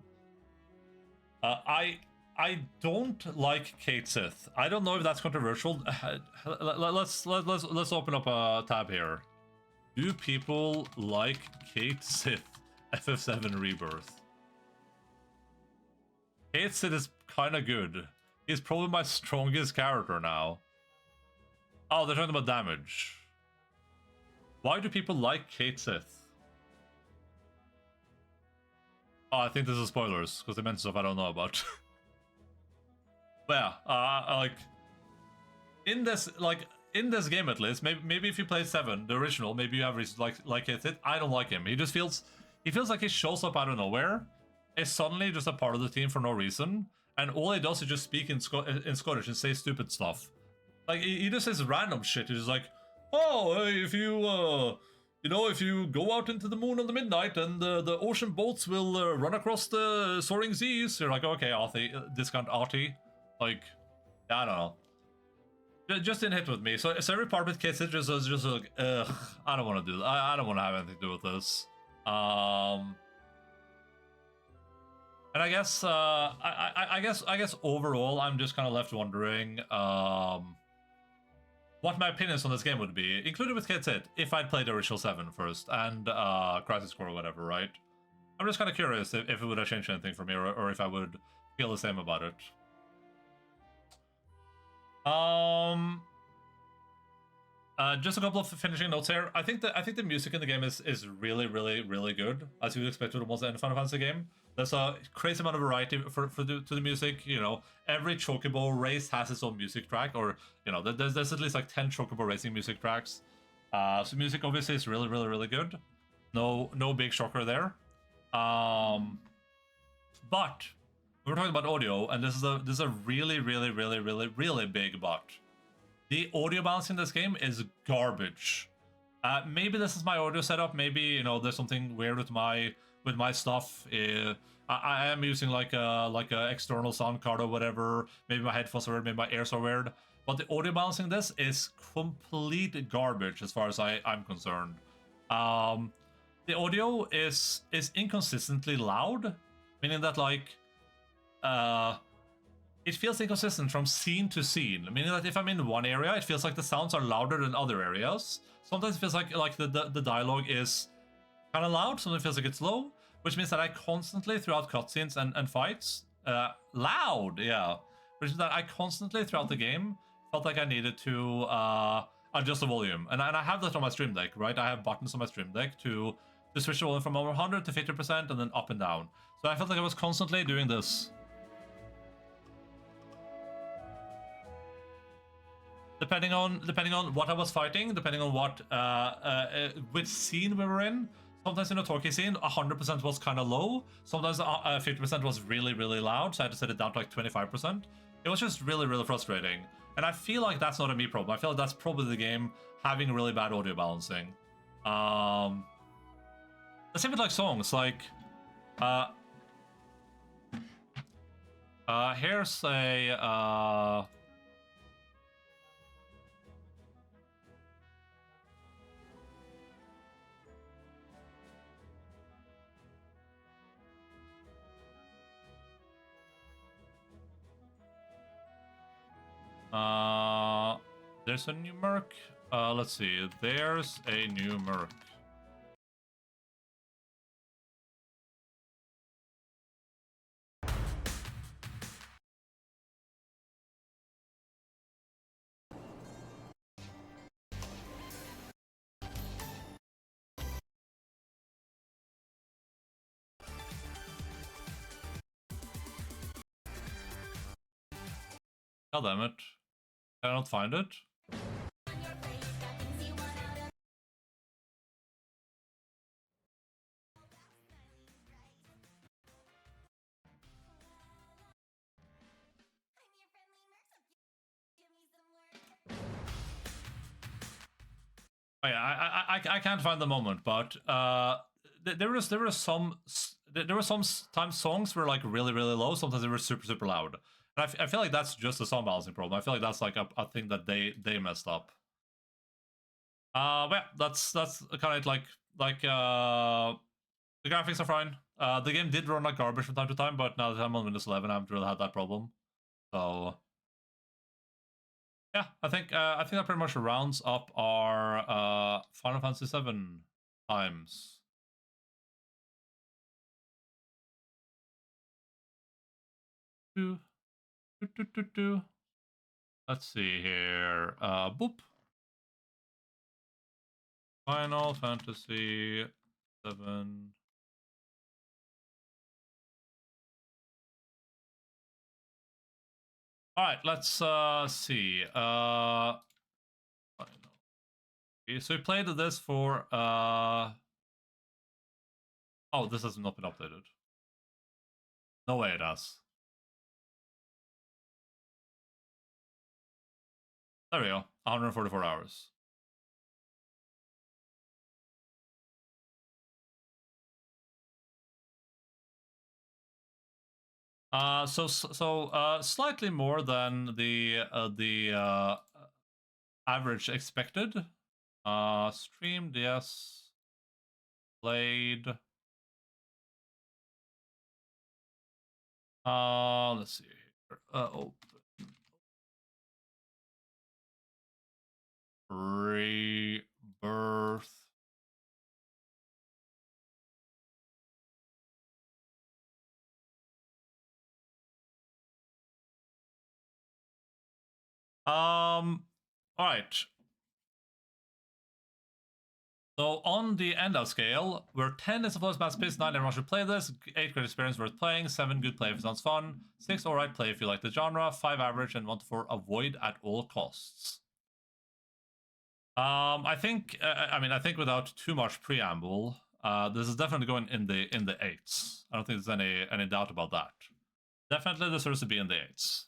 I don't like Kate Sith. I don't know if that's controversial. Let's open up a tab here. Do people like Kate Sith FF7 Rebirth? Kate Sith is kind of good. He's probably my strongest character now. Oh, they're talking about damage. Why do people like Kate Sith? Oh, I think this is spoilers, because they mentioned stuff I don't know about. But yeah, like in this game at least, maybe if you play 7, the original, maybe you have reason like Kate Sith. I don't like him. He feels like he shows up out of nowhere, is suddenly just a part of the team for no reason, and all he does is just speak in Scottish and say stupid stuff. Like, he just says random shit. He's just like, oh, if you, you know, if you go out into the moon on the midnight and the ocean boats will run across the soaring seas. You're like, okay, Artie, discount Artie. Like, I don't know. Just didn't hit with me. So every part with Kit just was just like, ugh, I don't want to do that. I don't want to have anything to do with this. And I guess, I guess overall, I'm just kind of left wondering, what my opinions on this game would be, included with Kit Hit, if I'd played Original 7 first and Crisis Core or whatever, right? I'm just kind of curious if it would have changed anything for me, or if I would feel the same about it. Just a couple of finishing notes here. I think the music in the game is really, really, really good, as you would expect with almost any Final Fantasy game. There's a crazy amount of variety to the music. You know, every Chocobo race has its own music track, or you know, there's at least like 10 Chocobo racing music tracks. So music obviously is really, really, really good. No big shocker there. But we're talking about audio, and this is a really, really, really, really, really big but. The audio balancing in this game is garbage. Maybe this is my audio setup. Maybe, you know, there's something weird with my stuff. I am using like a external sound card or whatever. Maybe my headphones are weird. Maybe my ears are weird. But the audio balancing this is complete garbage as far as I'm concerned. The audio is inconsistently loud, meaning that like it feels inconsistent from scene to scene, meaning that if I'm in one area, it feels like the sounds are louder than other areas. Sometimes it feels like the dialogue is kind of loud, sometimes it feels like it's low, which means that I constantly, throughout cutscenes and fights, loud, yeah, which is that I constantly, throughout the game, felt like I needed to adjust the volume. And I have that on my Stream Deck, right? I have buttons on my Stream Deck to switch the volume from over 100 to 50% and then up and down. So I felt like I was constantly doing this. Depending on what I was fighting, depending on what which scene we were in. Sometimes in a talkie scene, 100% was kind of low. Sometimes 50% was really, really loud, so I had to set it down to like 25%. It was just really, really frustrating. And I feel like that's not a me problem. I feel like that's probably the game having really bad audio balancing. The same with like songs, like here's a there's a new Merc. Let's see. There's a new Merc. God damn it. Can I not find it? Oh yeah, I can't find the moment, but there were some times songs were like really, really low. Sometimes they were super, super loud. And I feel like that's just a sound balancing problem. I feel like that's like a thing that they messed up. But yeah, that's kind of like the graphics are fine. The game did run like garbage from time to time, but now that I'm on Windows 11, I haven't really had that problem. So yeah, I think that pretty much rounds up our Final Fantasy 7 times. Let's see here. Boop. Final Fantasy 7. All right, let's see. So we played this for oh, this has not been updated. No way it has. There we go. 144 hours. Slightly more than the average expected. Streamed, yes. Played. Let's see here. Open. Rebirth. All right. So on the Enda scale, where 10 is the lowest masterpiece, 9 everyone should play this, 8 great experience worth playing, 7 good play if it sounds fun, 6 alright play if you like the genre, 5 average, and 1 to 4 avoid at all costs. I think I think without too much preamble, this is definitely going in the 8s. I don't think there's any doubt about that. Definitely deserves to be in the 8s.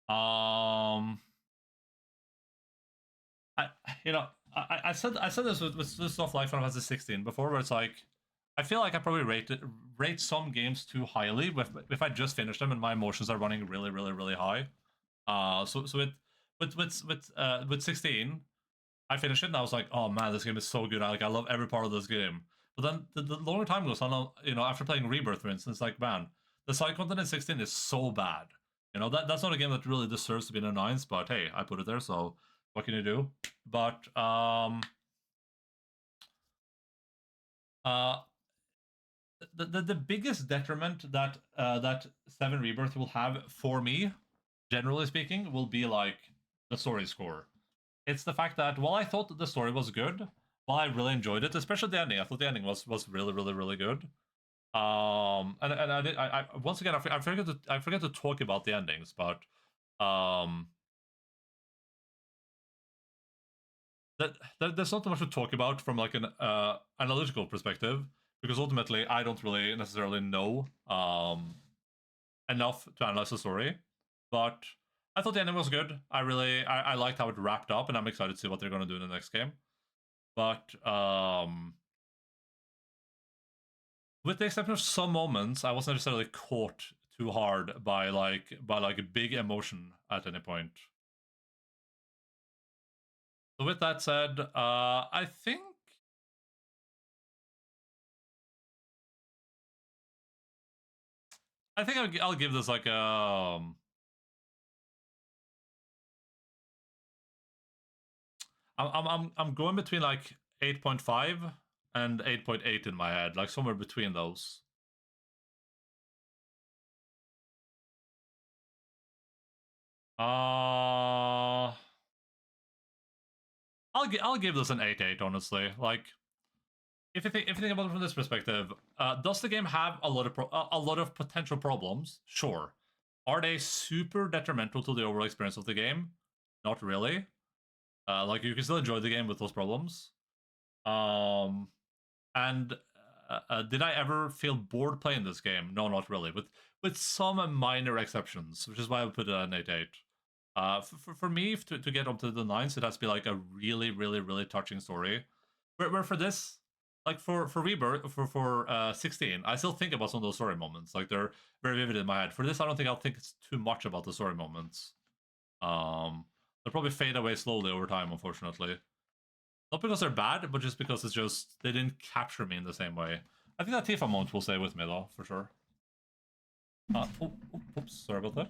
I said this with stuff like Final Fantasy 16 before, where it's like I feel like I probably rate some games too highly if I just finish them and my emotions are running really high. So with 16, I finished it and I was like, oh man, this game is so good. I love every part of this game. But then the longer time goes on, after playing Rebirth, for instance, like man, the side content in 16 is so bad. That's not a game that really deserves to be in the 9s, but hey, I put it there, so what can you do? But the biggest detriment that that 7 Rebirth will have for me, generally speaking, will be like the story score. It's the fact that while I thought that the story was good, while I really enjoyed it, especially the ending, I thought the ending was really good. And I once again I forget to talk about the endings, but there's not much to talk about from like an analytical perspective, because ultimately I don't really necessarily know enough to analyze the story. But I thought the ending was good. I liked how it wrapped up, and I'm excited to see what they're going to do in the next game. But with the exception of some moments, I wasn't necessarily caught too hard by a big emotion at any point. So with that said, I think I'll give this like I'm going between like 8.5 and 8.8 in my head, like somewhere between those. I'll give this an 8.8, honestly. Like, if you think about it from this perspective, does the game have a lot of potential problems? Sure. Are they super detrimental to the overall experience of the game? Not really. Like, you can still enjoy the game with those problems. And did I ever feel bored playing this game? No, not really. With some minor exceptions, which is why I would put it at an 8.8. For me, to get up to the 9s, it has to be like a really touching story. Where for this, like for Rebirth, for 16, I still think about some of those story moments. Like, they're very vivid in my head. For this, I don't think I'll think it's too much about the story moments. They'll probably fade away slowly over time, unfortunately. Not because they're bad, but just because they didn't capture me in the same way. I think that Tifa moment will stay with me, though, for sure. Oops, sorry about that.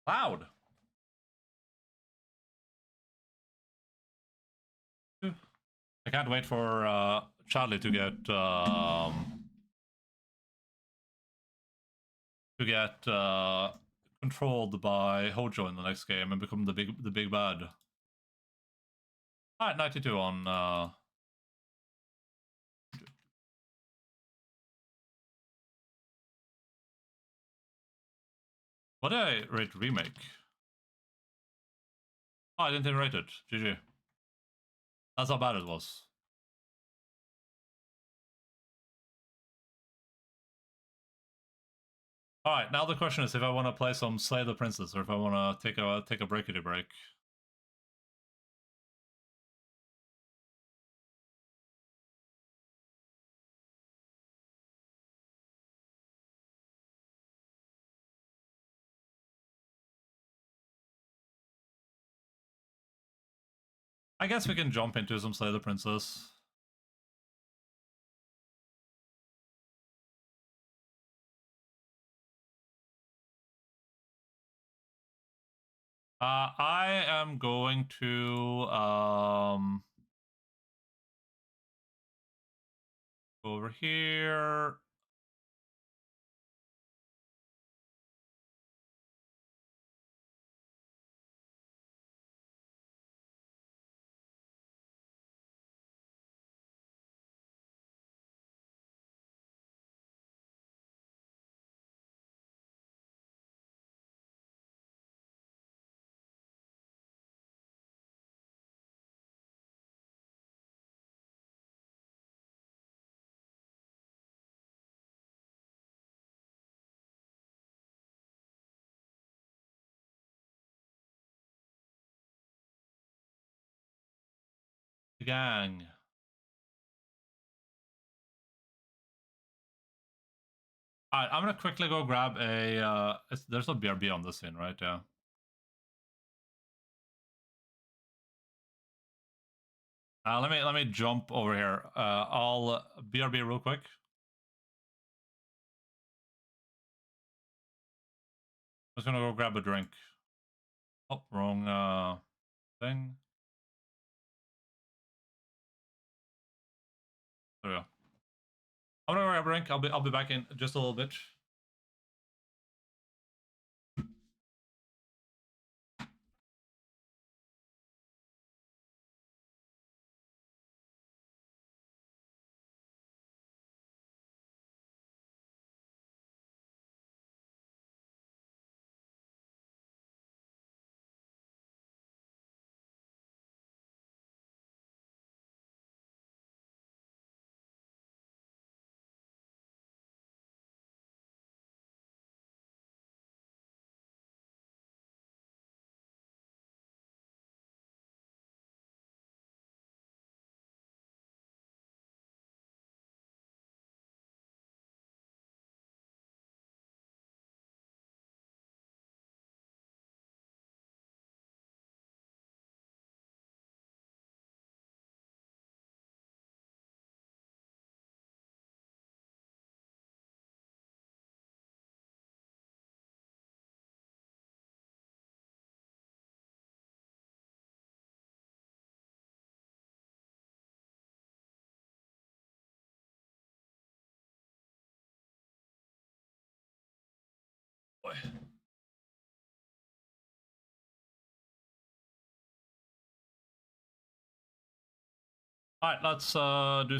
Loud. I can't wait for Charlie to get controlled by Hojo in the next game and become the big bad. Alright, 92 on what did I rate remake? Oh, I didn't even rate it. GG. That's how bad it was. All right, now the question is if I want to play some Slay the Princess or if I want to take a breakity break. I guess we can jump into some Slay the Princess. I am going to go over here. Gang. Alright, I'm gonna quickly go grab a there's no BRB on this scene, right? Yeah. Let me jump over here. I'll BRB real quick. I'm just gonna go grab a drink. Oh, wrong thing. There we go. I'm gonna grab a drink. I'll be back in just a little bit. Boy. Alright, let's do